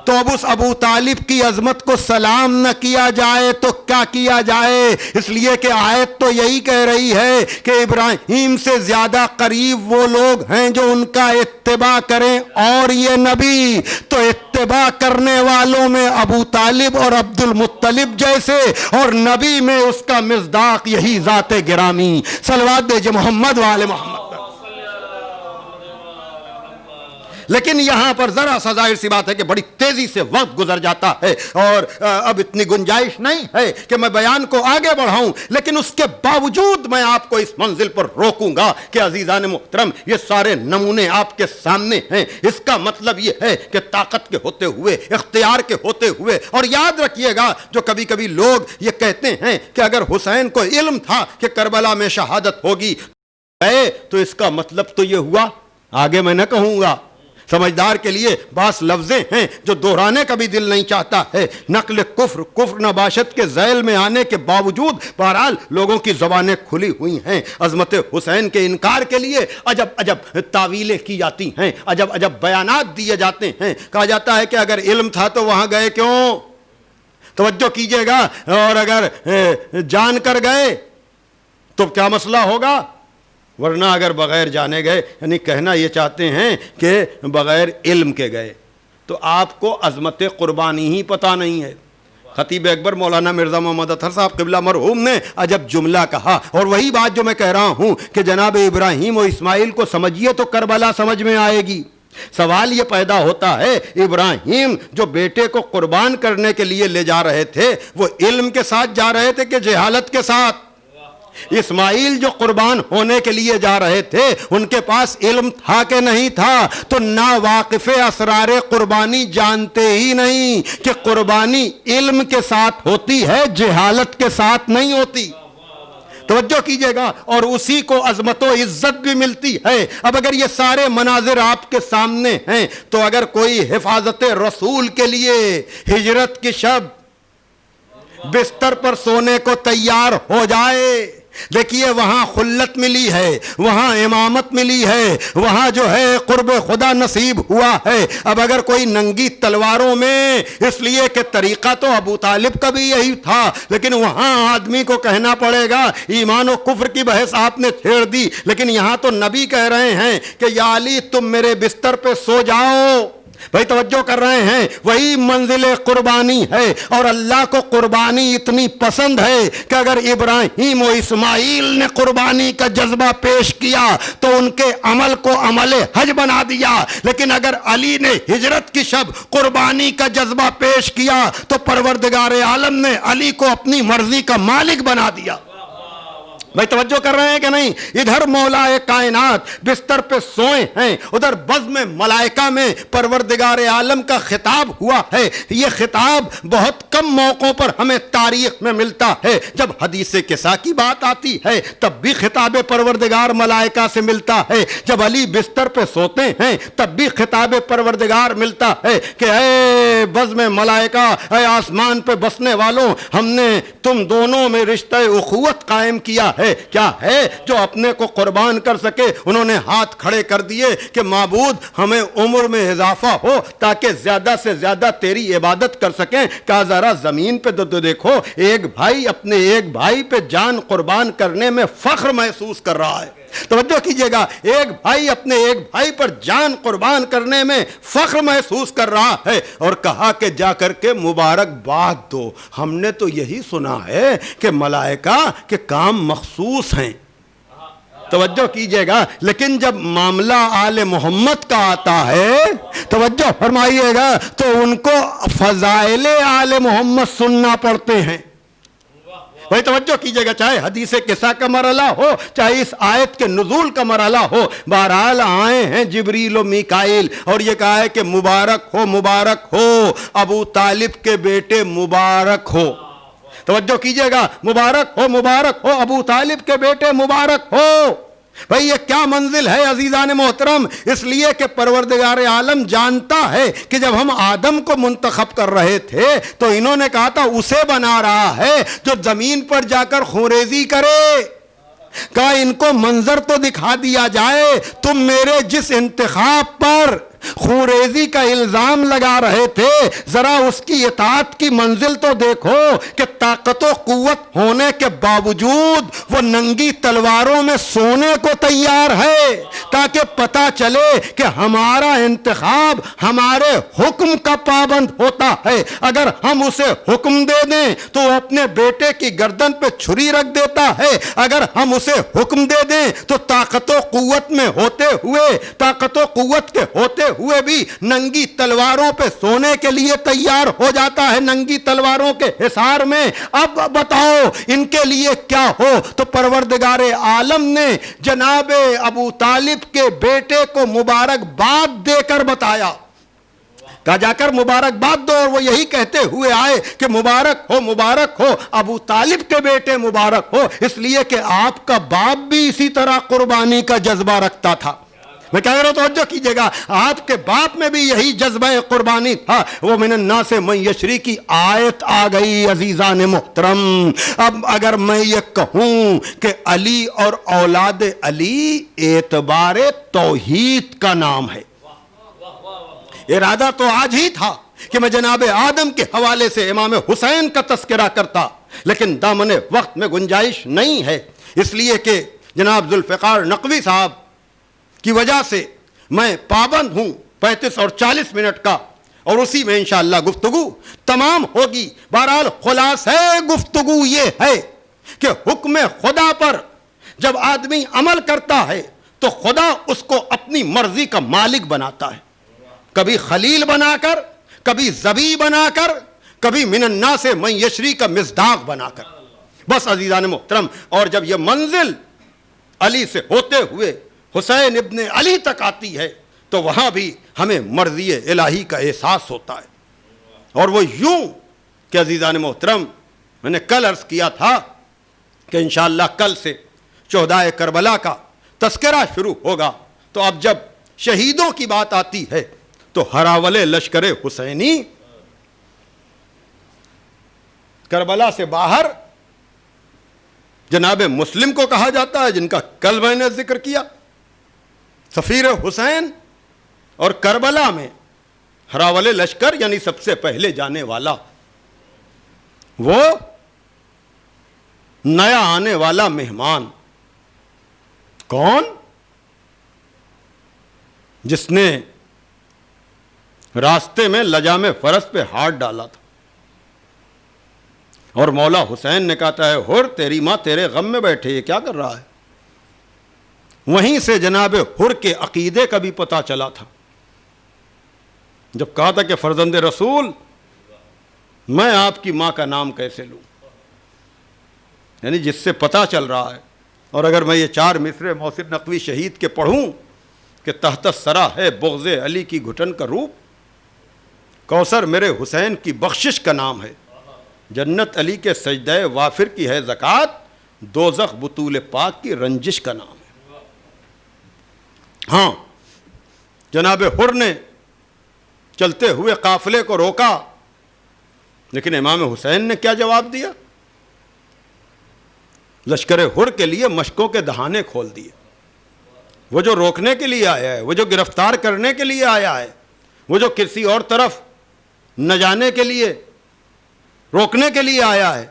تو اب اس ابو طالب کی عظمت کو سلام نہ کیا جائے تو کیا کیا جائے؟ اس لیے کہ آیت تو یہی کہہ رہی ہے کہ ابراہیم سے زیادہ قریب وہ لوگ ہیں جو ان کا اتباع کریں، اور یہ نبی تو اتباع کرنے والوں میں ابو طالب اور عبد المطلب جیسے، اور نبی میں اس کا مصداق یہی ذات گرامی۔ صلوات دے محمد والے محمد۔ لیکن یہاں پر ذرا سا ظاہر سی بات ہے کہ بڑی تیزی سے وقت گزر جاتا ہے اور اب اتنی گنجائش نہیں ہے کہ میں بیان کو آگے بڑھاؤں، لیکن اس کے باوجود میں آپ کو اس منزل پر روکوں گا کہ عزیزان محترم، یہ سارے نمونے آپ کے سامنے ہیں۔ اس کا مطلب یہ ہے کہ طاقت کے ہوتے ہوئے، اختیار کے ہوتے ہوئے، اور یاد رکھیے گا جو کبھی کبھی لوگ یہ کہتے ہیں کہ اگر حسین کو علم تھا کہ کربلا میں شہادت ہوگی تو اس کا مطلب تو یہ ہوا، آگے میں نہ کہوں گا، سمجھدار کے لیے بعض لفظیں ہیں جو دہرانے کا بھی دل نہیں چاہتا ہے۔ نقل کفر نباشت کے ذیل میں آنے کے باوجود بہرحال لوگوں کی زبانیں کھلی ہوئی ہیں۔ عظمت حسین کے انکار کے لیے عجب عجب تعویلیں کی جاتی ہیں، عجب عجب بیانات دیے جاتے ہیں۔ کہا جاتا ہے کہ اگر علم تھا تو وہاں گئے کیوں؟ توجہ کیجئے گا، اور اگر جان کر گئے تو کیا مسئلہ ہوگا؟ ورنہ اگر بغیر جانے گئے، یعنی کہنا یہ چاہتے ہیں کہ بغیر علم کے گئے، تو آپ کو عظمت قربانی ہی پتہ نہیں ہے۔ خطیب اکبر مولانا مرزا محمد اطہر صاحب قبلہ مرحوم نے عجب جملہ کہا، اور وہی بات جو میں کہہ رہا ہوں کہ جناب ابراہیم و اسماعیل کو سمجھیے تو کربلا سمجھ میں آئے گی۔ سوال یہ پیدا ہوتا ہے، ابراہیم جو بیٹے کو قربان کرنے کے لیے لے جا رہے تھے وہ علم کے ساتھ جا رہے تھے کہ جہالت کے ساتھ؟ اسماعیل جو قربان ہونے کے لیے جا رہے تھے ان کے پاس علم تھا کہ نہیں تھا؟ تو ناواقف اسرار قربانی جانتے ہی نہیں کہ قربانی علم کے ساتھ ہوتی ہے، جہالت کے ساتھ نہیں ہوتی۔ توجہ کیجئے گا، اور اسی کو عظمت و عزت بھی ملتی ہے۔ اب اگر یہ سارے مناظر آپ کے سامنے ہیں تو اگر کوئی حفاظت رسول کے لیے ہجرت کی شب بستر پر سونے کو تیار ہو جائے، دیکھیے وہاں خلت ملی ہے، وہاں امامت ملی ہے، وہاں جو ہے قرب خدا نصیب ہوا ہے۔ اب اگر کوئی ننگی تلواروں میں، اس لیے کہ طریقہ تو ابو طالب کا بھی یہی تھا، لیکن وہاں آدمی کو کہنا پڑے گا، ایمان و کفر کی بحث آپ نے چھیڑ دی، لیکن یہاں تو نبی کہہ رہے ہیں کہ یا علی تم میرے بستر پہ سو جاؤ۔ بھائی توجہ کر رہے ہیں، وہی منزل قربانی ہے، اور اللہ کو قربانی اتنی پسند ہے کہ اگر ابراہیم و اسماعیل نے قربانی کا جذبہ پیش کیا تو ان کے عمل کو عمل حج بنا دیا، لیکن اگر علی نے ہجرت کی شب قربانی کا جذبہ پیش کیا تو پروردگار عالم نے علی کو اپنی مرضی کا مالک بنا دیا۔ بھائی توجہ کر رہے ہیں کہ نہیں؟ ادھر مولا کائنات بستر پہ سوئے ہیں، ادھر بزم ملائکہ میں پروردگار عالم کا خطاب ہوا ہے۔ یہ خطاب بہت کم موقعوں پر ہمیں تاریخ میں ملتا ہے۔ جب حدیث قصہ کی بات آتی ہے تب بھی خطاب پروردگار ملائکہ سے ملتا ہے، جب علی بستر پہ سوتے ہیں تب بھی خطاب پروردگار ملتا ہے کہ اے بزم ملائکہ، اے آسمان پہ بسنے والوں، ہم نے تم دونوں میں رشتہ اخوت قائم کیا ہے۔ کیا ہے؟ جو اپنے کو قربان کر سکے انہوں نے ہاتھ کھڑے کر دیے کہ معبود ہمیں عمر میں اضافہ ہو تاکہ زیادہ سے زیادہ تیری عبادت کر سکیں۔ کہا ذرا زمین پہ تو دیکھو، ایک بھائی اپنے ایک بھائی پہ جان قربان کرنے میں فخر محسوس کر رہا ہے۔ توجہ کیجئے گا، ایک بھائی اپنے ایک بھائی پر جان قربان کرنے میں فخر محسوس کر رہا ہے، اور کہا کہ جا کر کے مبارکباد دو۔ ہم نے تو یہی سنا ہے کہ ملائکہ کے کام مخصوص ہیں۔ توجہ کیجئے گا، لیکن جب معاملہ آل محمد کا آتا ہے، توجہ فرمائیے گا، تو ان کو فضائل آل محمد سننا پڑتے ہیں۔ بھائی توجہ کیجئے گا، چاہے حدیث قصہ کا مرحلہ ہو، چاہے اس آیت کے نزول کا مرحلہ ہو، بہرحال آئے ہیں جبریل و میکائیل اور یہ کہا ہے کہ مبارک ہو ابو طالب کے بیٹے، مبارک ہو۔ توجہ کیجئے گا، مبارک ہو ابو طالب کے بیٹے، مبارک ہو۔ بھئی یہ کیا منزل ہے عزیزان محترم؟ اس لیے کہ پروردگار عالم جانتا ہے کہ جب ہم آدم کو منتخب کر رہے تھے تو انہوں نے کہا تھا اسے بنا رہا ہے جو زمین پر جا کر خونریزی کرے۔ کہا ان کو منظر تو دکھا دیا جائے، تم میرے جس انتخاب پر خونریزی کا الزام لگا رہے تھے ذرا اس کی اطاعت کی منزل تو دیکھو کہ طاقت و قوت ہونے کے باوجود وہ ننگی تلواروں میں سونے کو تیار ہے تاکہ پتہ چلے کہ ہمارا انتخاب ہمارے حکم کا پابند ہوتا ہے۔ اگر ہم اسے حکم دے دیں تو وہ اپنے بیٹے کی گردن پہ چھری رکھ دیتا ہے، اگر ہم اسے حکم دے دیں تو طاقت و قوت میں ہوتے ہوئے، طاقت و قوت کے ہوتے ہوئے بھی ننگی تلواروں پہ سونے کے لیے تیار ہو جاتا ہے، ننگی تلواروں کے حصار میں۔ اب بتاؤ ان کے لیے کیا ہو؟ تو پروردگار عالم نے جناب ابو طالب کے بیٹے کو مبارکباد دے کر بتایا، کہا جا کر مبارکباد دو، اور وہ یہی کہتے ہوئے آئے کہ مبارک ہو ابو طالب کے بیٹے، مبارک ہو، اس لیے کہ آپ کا باپ بھی اسی طرح قربانی کا جذبہ رکھتا تھا۔ میں کہہ رہا ہوں توجہ کیجئے گا، آپ کے باپ میں بھی یہی جذبہ قربانی تھا۔ وہ من الناس من یشری کی آیت آ گئی عزیزان محترم۔ اب اگر میں یہ کہوں کہ علی اور اولاد علی اعتبار توحید کا نام ہے، ارادہ تو آج ہی تھا کہ میں جناب آدم کے حوالے سے امام حسین کا تذکرہ کرتا، لیکن دامن وقت میں گنجائش نہیں ہے، اس لیے کہ جناب ذوالفقار نقوی صاحب کی وجہ سے میں پابند ہوں 35 اور 40 منٹ کا، اور اسی میں انشاءاللہ گفتگو تمام ہوگی۔ بہرحال خلاصہ گفتگو یہ ہے کہ حکم خدا پر جب آدمی عمل کرتا ہے تو خدا اس کو اپنی مرضی کا مالک بناتا ہے، کبھی خلیل بنا کر، کبھی ذبی بنا کر، کبھی من الناس من یشری کا مصداق بنا کر۔ بس عزیزان محترم، اور جب یہ منزل علی سے ہوتے ہوئے حسین ابن علی تک آتی ہے تو وہاں بھی ہمیں مرضی الہی کا احساس ہوتا ہے، اور وہ یوں کہ عزیزان محترم، میں نے کل عرض کیا تھا کہ انشاءاللہ کل سے شہدائے کربلا کا تذکرہ شروع ہوگا، تو اب جب شہیدوں کی بات آتی ہے تو ہراول لشکر حسینی کربلا سے باہر جناب مسلم کو کہا جاتا ہے، جن کا کل میں نے ذکر کیا، سفیر حسین، اور کربلا میں ہراول لشکر یعنی سب سے پہلے جانے والا وہ نیا آنے والا مہمان کون؟ جس نے راستے میں لجام فرس پہ ہاتھ ڈالا تھا، اور مولا حسین نے کہا ہے حر تیری ماں تیرے غم میں بیٹھے، یہ کیا کر رہا ہے؟ وہیں سے جناب حر کے عقیدے کا بھی پتہ چلا تھا، جب کہا تھا کہ فرزند رسول میں آپ کی ماں کا نام کیسے لوں، یعنی جس سے پتہ چل رہا ہے اور اگر میں یہ 4 مصرے محسن نقوی شہید کے پڑھوں کہ تحت سرا ہے بغض علی کی گھٹن کا روپ، کوثر میرے حسین کی بخشش کا نام ہے، جنت علی کے سجدہ وافر کی ہے زکوٰۃ، دوزخ بطول پاک کی رنجش کا نام ہے۔ ہاں، جناب حر نے چلتے ہوئے قافلے کو روکا، لیکن امام حسین نے کیا جواب دیا؟ لشکر حر کے لیے مشکوں کے دہانے کھول دیے۔ وہ جو روکنے کے لیے آیا ہے، وہ جو گرفتار کرنے کے لیے آیا ہے، وہ جو کسی اور طرف نہ جانے کے لیے روکنے کے لیے آیا ہے،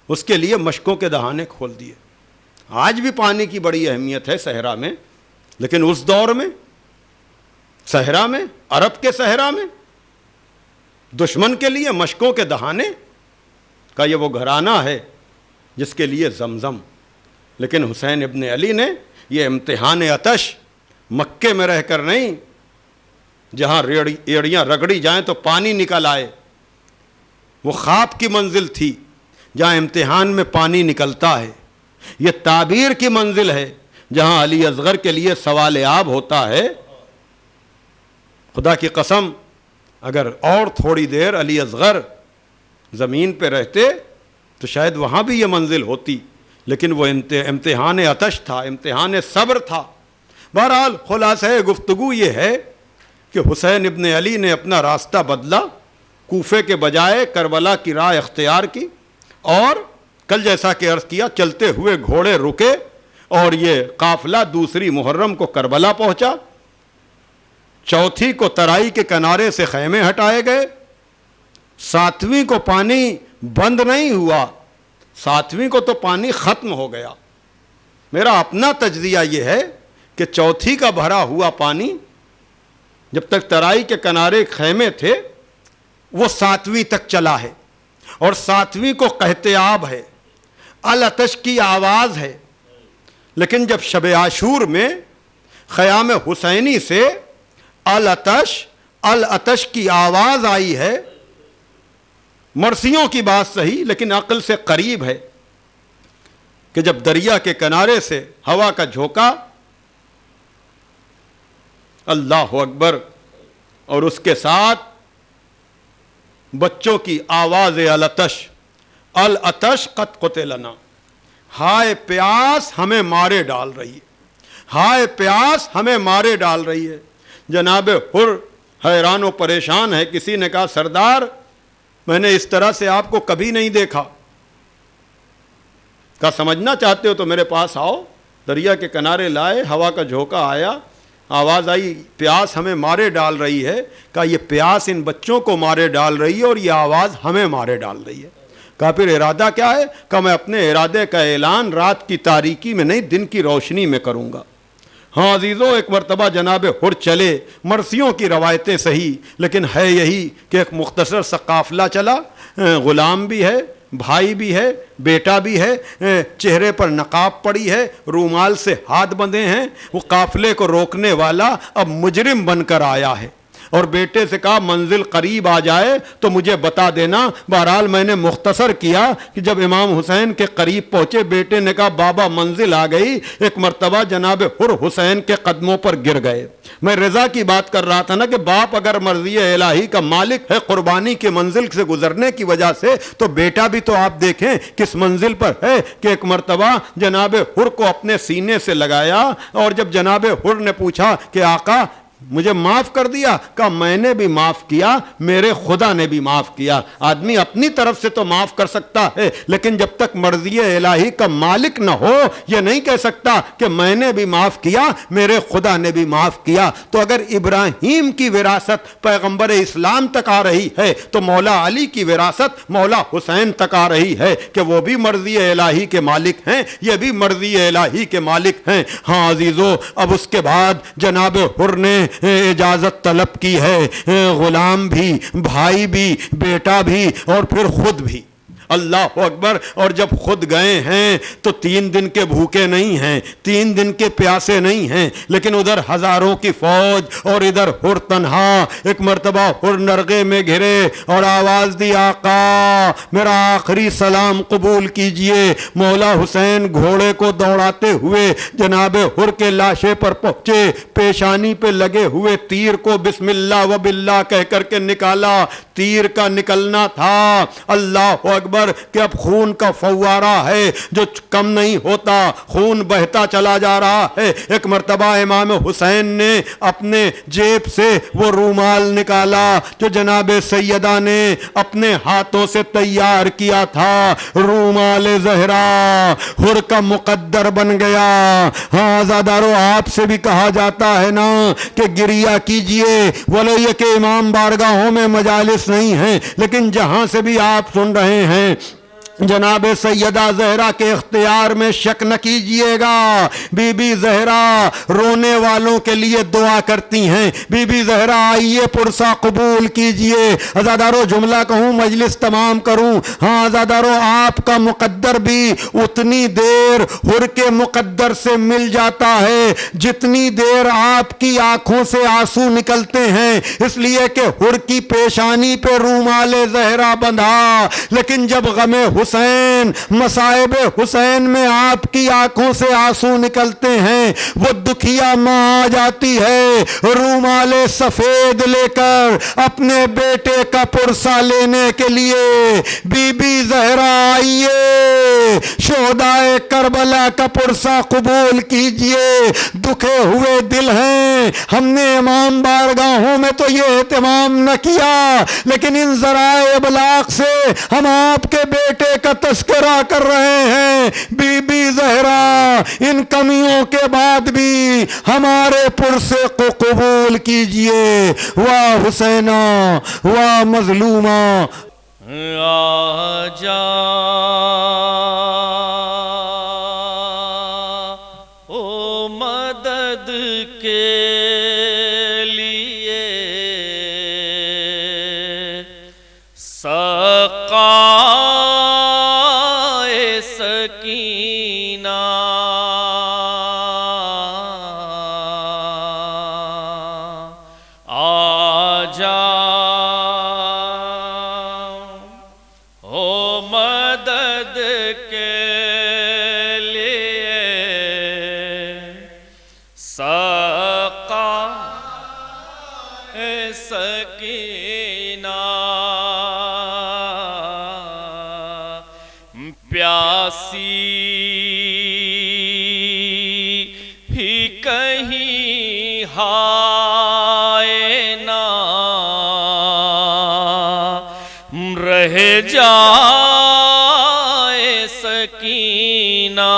اس کے لیے مشکوں کے دہانے کھول دیے۔ آج بھی پانی کی بڑی اہمیت ہے صحرا میں، لیکن اس دور میں صحرا میں، عرب کے صحرا میں، دشمن کے لیے مشکوں کے دہانے کا یہ وہ گھرانہ ہے جس کے لیے زمزم۔ لیکن حسین ابن علی نے یہ امتحان آتش مکے میں رہ کر نہیں، جہاں ایڑیاں رگڑی جائیں تو پانی نکل آئے، وہ خواب کی منزل تھی جہاں امتحان میں پانی نکلتا ہے۔ یہ تعبیر کی منزل ہے جہاں علی اصغر کے لیے سوال آب ہوتا ہے۔ خدا کی قسم، اگر اور تھوڑی دیر علی اصغر زمین پہ رہتے تو شاید وہاں بھی یہ منزل ہوتی، لیکن وہ امتحان آتش تھا، امتحان صبر تھا۔ بہرحال خلاصہ گفتگو یہ ہے کہ حسین ابن علی نے اپنا راستہ بدلا، کوفے کے بجائے کربلا کی راہ اختیار کی، اور کل جیسا کہ عرض کیا چلتے ہوئے گھوڑے رکے، اور یہ قافلہ دوسری محرم کو کربلا پہنچا، چوتھی کو ترائی کے کنارے سے خیمے ہٹائے گئے، 7ویں کو پانی بند نہیں ہوا، 7ویں کو تو پانی ختم ہو گیا۔ میرا اپنا تجزیہ یہ ہے کہ چوتھی کا بھرا ہوا پانی جب تک ترائی کے کنارے خیمے تھے وہ 7ویں تک چلا ہے، اور 7ویں کو کہتے آب ہے، العطش کی آواز ہے۔ لیکن جب شب عاشور میں خیام حسینی سے العطش کی آواز آئی ہے، مرثیوں کی بات صحیح لیکن عقل سے قریب ہے کہ جب دریا کے کنارے سے ہوا کا جھونکا، اللہ اکبر، اور اس کے ساتھ بچوں کی آواز العطش قد قتلنا، ہائے پیاس ہمیں مارے ڈال رہی ہے، ہائے پیاس ہمیں مارے ڈال رہی ہے۔ جناب حر حیران و پریشان ہے۔ کسی نے کہا سردار میں نے اس طرح سے آپ کو کبھی نہیں دیکھا، کہا سمجھنا چاہتے ہو تو میرے پاس آؤ۔ دریا کے کنارے لائے، ہوا کا جھونکا آیا، آواز آئی پیاس ہمیں مارے ڈال رہی ہے۔ کہا یہ پیاس ان بچوں کو مارے ڈال رہی ہے اور یہ آواز ہمیں مارے ڈال رہی ہے۔ کہا پھر ارادہ کیا ہے؟ کہا میں اپنے ارادے کا اعلان رات کی تاریکی میں نہیں دن کی روشنی میں کروں گا۔ ہاں عزیزو، ایک مرتبہ جناب حر چلے، مرثیوں کی روایتیں صحیح لیکن ہے یہی کہ ایک مختصر سا قافلہ چلا، غلام بھی ہے، بھائی بھی ہے، بیٹا بھی ہے، چہرے پر نقاب پڑی ہے، رومال سے ہاتھ بندھے ہیں۔ وہ قافلے کو روکنے والا اب مجرم بن کر آیا ہے، اور بیٹے سے کہا منزل قریب آ جائے تو مجھے بتا دینا۔ بہرحال میں نے مختصر کیا کہ جب امام حسین کے قریب پہنچے، بیٹے نے کہا بابا منزل آ گئی۔ ایک مرتبہ جناب حر حسین کے قدموں پر گر گئے۔ میں رضا کی بات کر رہا تھا نا کہ باپ اگر مرضی الہی کا مالک ہے قربانی کی منزل سے گزرنے کی وجہ سے، تو بیٹا بھی تو آپ دیکھیں کس منزل پر ہے کہ ایک مرتبہ جناب حر کو اپنے سینے سے لگایا، اور جب جناب حر نے پوچھا کہ آقا مجھے معاف کر دیا، کہا میں نے بھی معاف کیا، میرے خدا نے بھی معاف کیا۔ آدمی اپنی طرف سے تو معاف کر سکتا ہے، لیکن جب تک مرضی الہی کا مالک نہ ہو یہ نہیں کہہ سکتا کہ میں نے بھی معاف کیا، میرے خدا نے بھی معاف کیا۔ تو اگر ابراہیم کی وراثت پیغمبر اسلام تک آ رہی ہے تو مولا علی کی وراثت مولا حسین تک آ رہی ہے کہ وہ بھی مرضی الہی کے مالک ہیں، یہ بھی مرضی الہی کے مالک ہیں۔ ہاں عزیزو، اب اس کے بعد جناب حر نے اجازت طلب کی ہے، غلام بھی، بھائی بھی، بیٹا بھی، اور پھر خود بھی۔ اللہ اکبر. اور جب خود گئے ہیں تو 3 دن کے بھوکے نہیں ہیں, 3 دن کے پیاسے نہیں ہیں, لیکن ادھر ہزاروں کی فوج اور ادھر ہر تنہا. ایک مرتبہ ہر نرغے میں گھرے اور آواز دی, آقا میرا آخری سلام قبول کیجئے. مولا حسین گھوڑے کو دوڑاتے ہوئے جناب ہر کے لاشے پر پہنچے, پیشانی پہ لگے ہوئے تیر کو بسم اللہ و باللہ کہہ کر کے نکالا. تیر کا نکلنا تھا, اللہ اکبر, کہ اب خون کا فوارہ ہے جو کم نہیں ہوتا, خون بہتا چلا جا رہا ہے. ایک مرتبہ امام حسین نے اپنے جیب سے وہ رومال نکالا جو جناب سیدہ نے اپنے ہاتھوں سے تیار کیا تھا. رومال زہرا ہر کا مقدر بن گیا. ہاں آزادارو, آپ سے بھی کہا جاتا ہے نا کہ گریہ کیجئے, بولے یہ کہ امام بارگاہوں میں مجالس نہیں ہیں, لیکن جہاں سے بھی آپ سن رہے ہیں جناب سیدہ زہرا کے اختیار میں شک نہ کیجئے گا. بی بی زہرا رونے والوں کے لیے دعا کرتی ہیں. بی بی زہرا آئیے پرسہ قبول کیجئے. آزادارو جملہ کہوں مجلس تمام کروں. ہاں آزادارو, آپ کا مقدر بھی اتنی دیر ہر کے مقدر سے مل جاتا ہے جتنی دیر آپ کی آنکھوں سے آنسو نکلتے ہیں, اس لیے کہ ہر کی پیشانی پہ رومال زہرا بندھا. لیکن جب غم حسین, مصائب حسین میں آپ کی آنکھوں سے آنسو نکلتے ہیں, وہ دکھیا ماں آ جاتی ہے رومال سفید لے کر اپنے بیٹے کا پرسہ لینے کے لیے. بی بی زہرا آئیے, شہدائے کربلا کا پرسہ قبول کیجئے. دکھے ہوئے دل ہیں, ہم نے امام بارگاہوں میں تو یہ اہتمام نہ کیا, لیکن ان ذرائع ابلاغ سے ہم آپ کے بیٹے کا تذکرہ کر رہے ہیں. بی بی زہرا ان کمیوں کے بعد بھی ہمارے پرسے کو قبول کیجئے. واہ حسینہ, واہ مظلومہ. آجا او مدد کے لیے, سقائے سکینہ. آجا او مدد کے لیے, سقائے سکینہ. پیاسی ہی کہیں ہائے نہ رہ جائے سکینہ.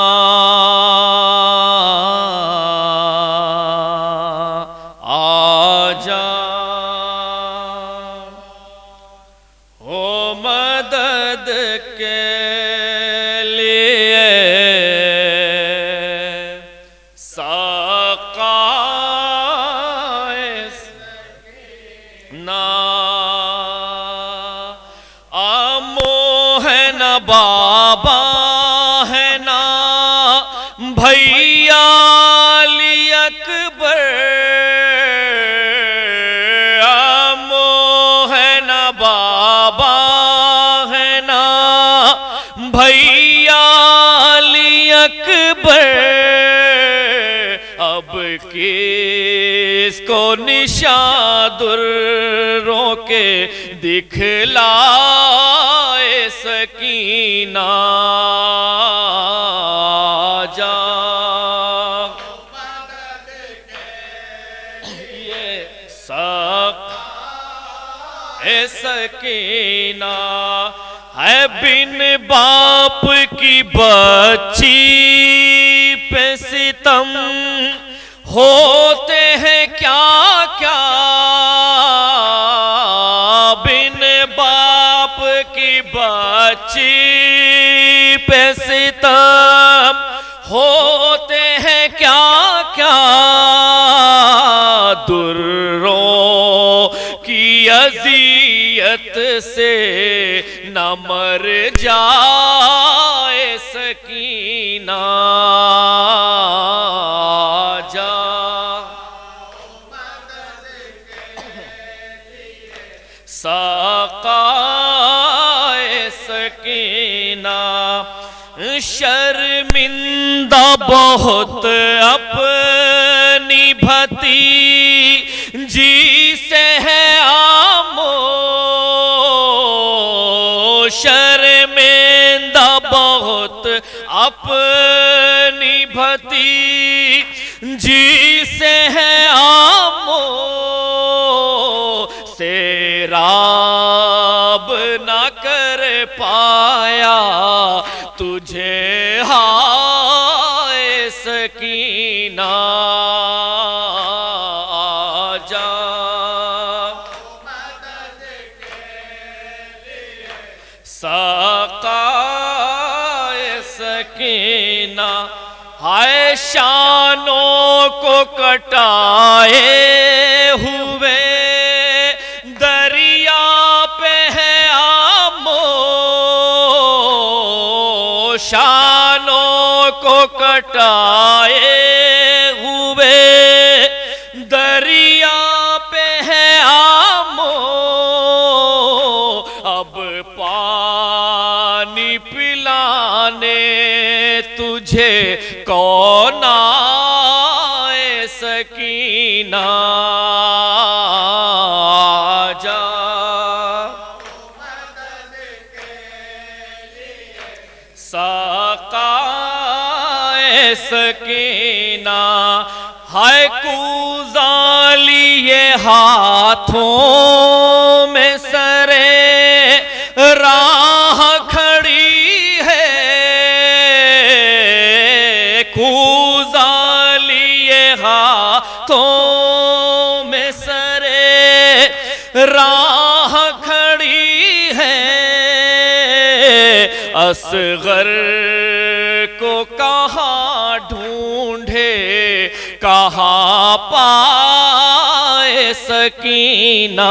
آجا او مدد کے لیے, سقائے سکینہ. آمو ہے نہ بابا ہے نہ بھیا علی اکبر, آمو ہے نہ بابا ہے نہ بھیا علی اکبر. اب کس کو نشاں دروں کے دکھلائے سکینہ. جا یہ سقائے سکینہ ہے. بن باپ کی بچی پہ ستم ہوتے ہیں کیا کیا, بن باپ کی بچی پہ ستم ہوتے ہیں کیا کیا. دروں کی اذیت سے نہ مر جائے سکینہ جا ساقائے سکینہ شرمندہ بہت اپنی بھتیجی سے ہے آمو شرمندہ بہت اپنی بھتیجی سے ہے آمو سیراب نہ کر پایا تجھے ہائے سکینہ جا ساقائے سکینہ ہائے شانوں کو کٹائے ہوئے دریا پہ ہے آمو شانوں کو کٹائے ہوئے دریا پہ ہے آمو اب پانی پلانے تجھے کون آئے سکینہ جا ساقائے سکینہ ہائے کوزہ لیے ہاتھوں میں سرے راہ کھڑی ہے کوزہ لیے ہاتھوں میں سرے راہ کھڑی ہے اصغر کو کہاں ڈھونڈے کہاں پائے سکینہ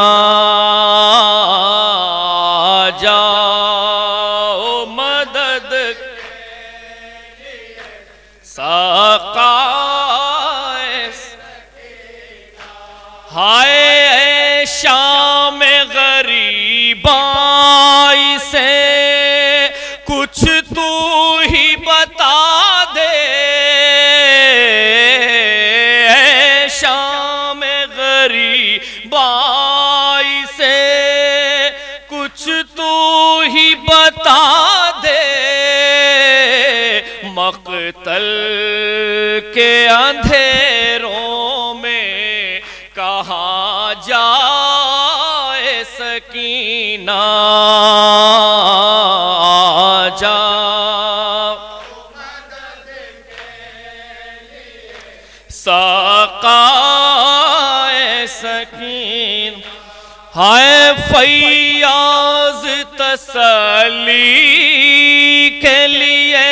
جاؤ مدد ساقائے ہائے شام غریبائی سے کچھ تو ہی بتا دے شام غریبائی سے کچھ تو ہی بتا دے مقتل کے اندھیروں میں کہاں جائے سکینہ جا ساقائے سکین ہائے فیاض تسلی کے لیے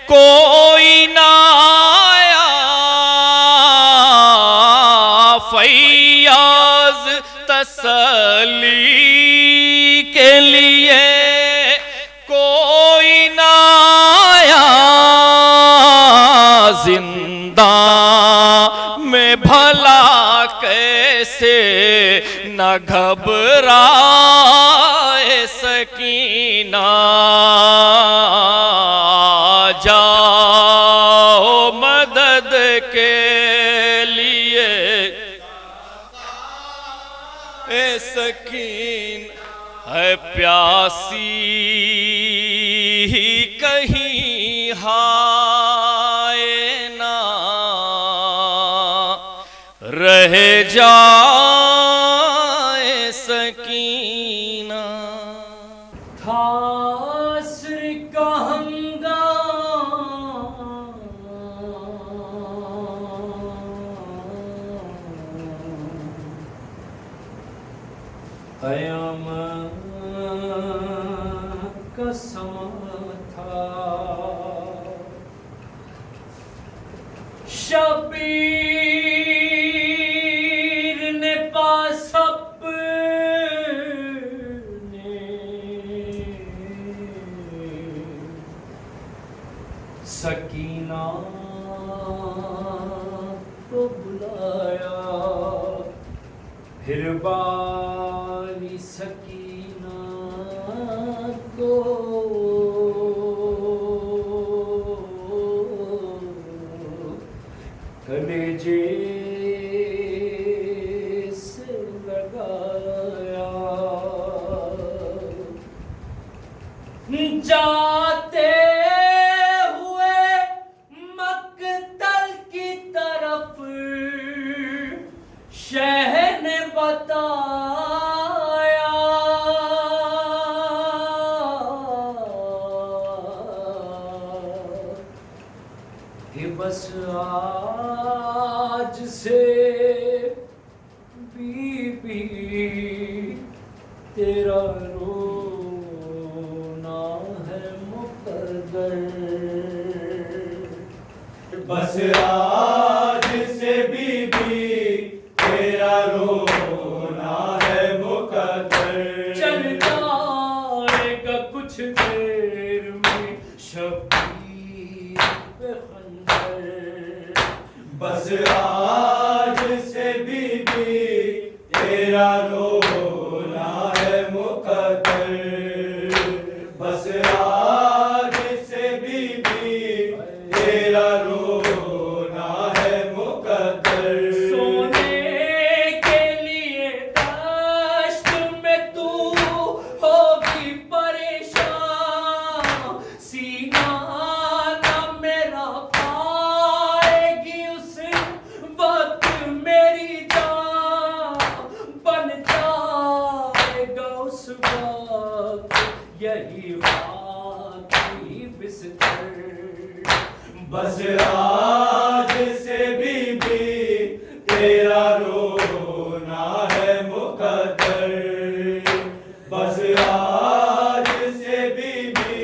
کوئی نہ آیا فیاض تسلی کے لیے کوئی نہ آیا زندہ میں بھلا کیسے نہ گھبرائے سکینہ جاؤ مدد کے لیے اے سکین ہے پیاسی ہی کہیں ہائے نہ رہ جائے سکینہ تھا عصر کا قیامت کا سماں تھا شبیر نے پاس اپنے پھر بانی سکینہ کو کلیجے سے لگایا، جاتے ہوئے مقتل کی طرف شہ نے بتایا، کہ بس آج سے بی بی تیرا رونا ہے مقدر، بس آج سے بی بی تیرا رونا ہے مقدر، چل جائے گا کچھ دیر میں شبیر پہ خنجر، بس آج سے بی بی تیرا رونا ہے مقدر، بس آج سے بی بی تیرا رونا ہے مقدر، سونے کے لیے دشت میں تو ہوگی پریشان، سینہ نہ میرا پائے گی اس وقت میری جان، بن جائے گا اس وقت یہی خاکی بستر، بس آج سے بی بی تیرا رونا ہے مقدر، بس آج سے بی بی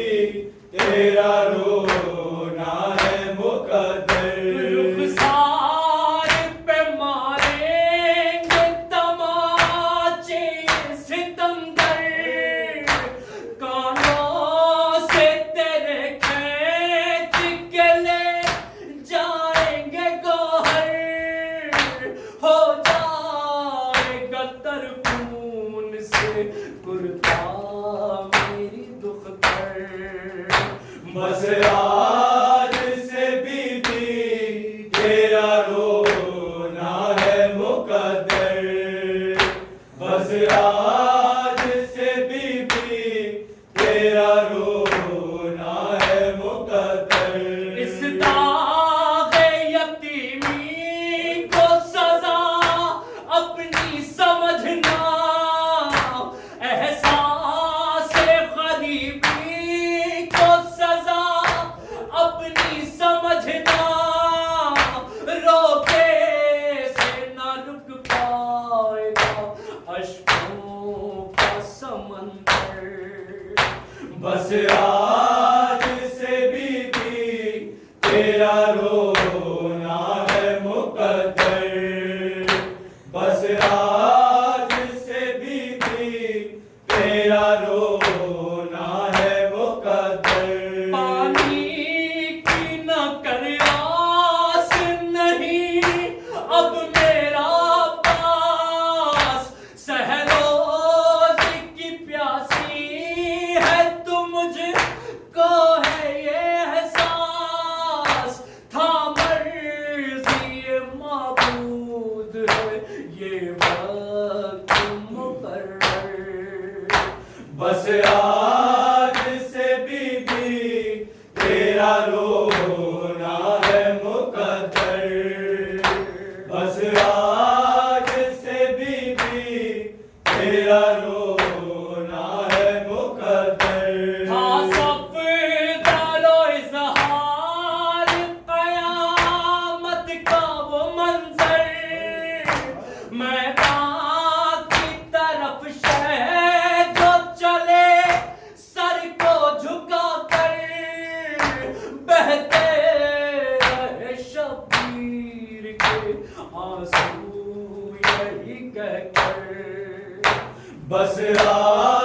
تیرا رونا ہے مقدر، رخسار پہ ماریں گے تماچے ستمگر، کانوں سے تیرے کھینچ کے لے جائیں گے گوہر، ہو جائے گا تر خون سے کرتا میری دختر، بس آج سے بی بی تیرا رونا ہے مقدر، بس آج سے بی بی تیرا رونا ہے مقدر، اس داغ یتیمی کو سزا اپنی سمجھنا، احساس غریبی کو سزا اپنی سمجھنا، روکے سے نہ رک پائے گا اشکوں کا سمندر، بس آج سے بی بی تیرا رونا ہے مقدر، بس آج سے بی بی تیرا رونا ہے مقدر، پانی کی نہ کر آس نہیں اب میرا پاس، سہروز کی پیاسی ہے تو مجھ کو ہے یہ احساس، تھا مرضی معبود ہے یہ وقت مقرر، بس آج سے بی بی تیرا رونا ہے مقدر، بس آج سے بی بی تیرا رونا ہے مقدر، تھا صفدر و اظہار قیامت کا وہ منظر، میدان کی طرف شہ جو چلے سر کو جھکا کر، بہتے رہے شبیر کے آنسو یہی کہہ کر، بس آج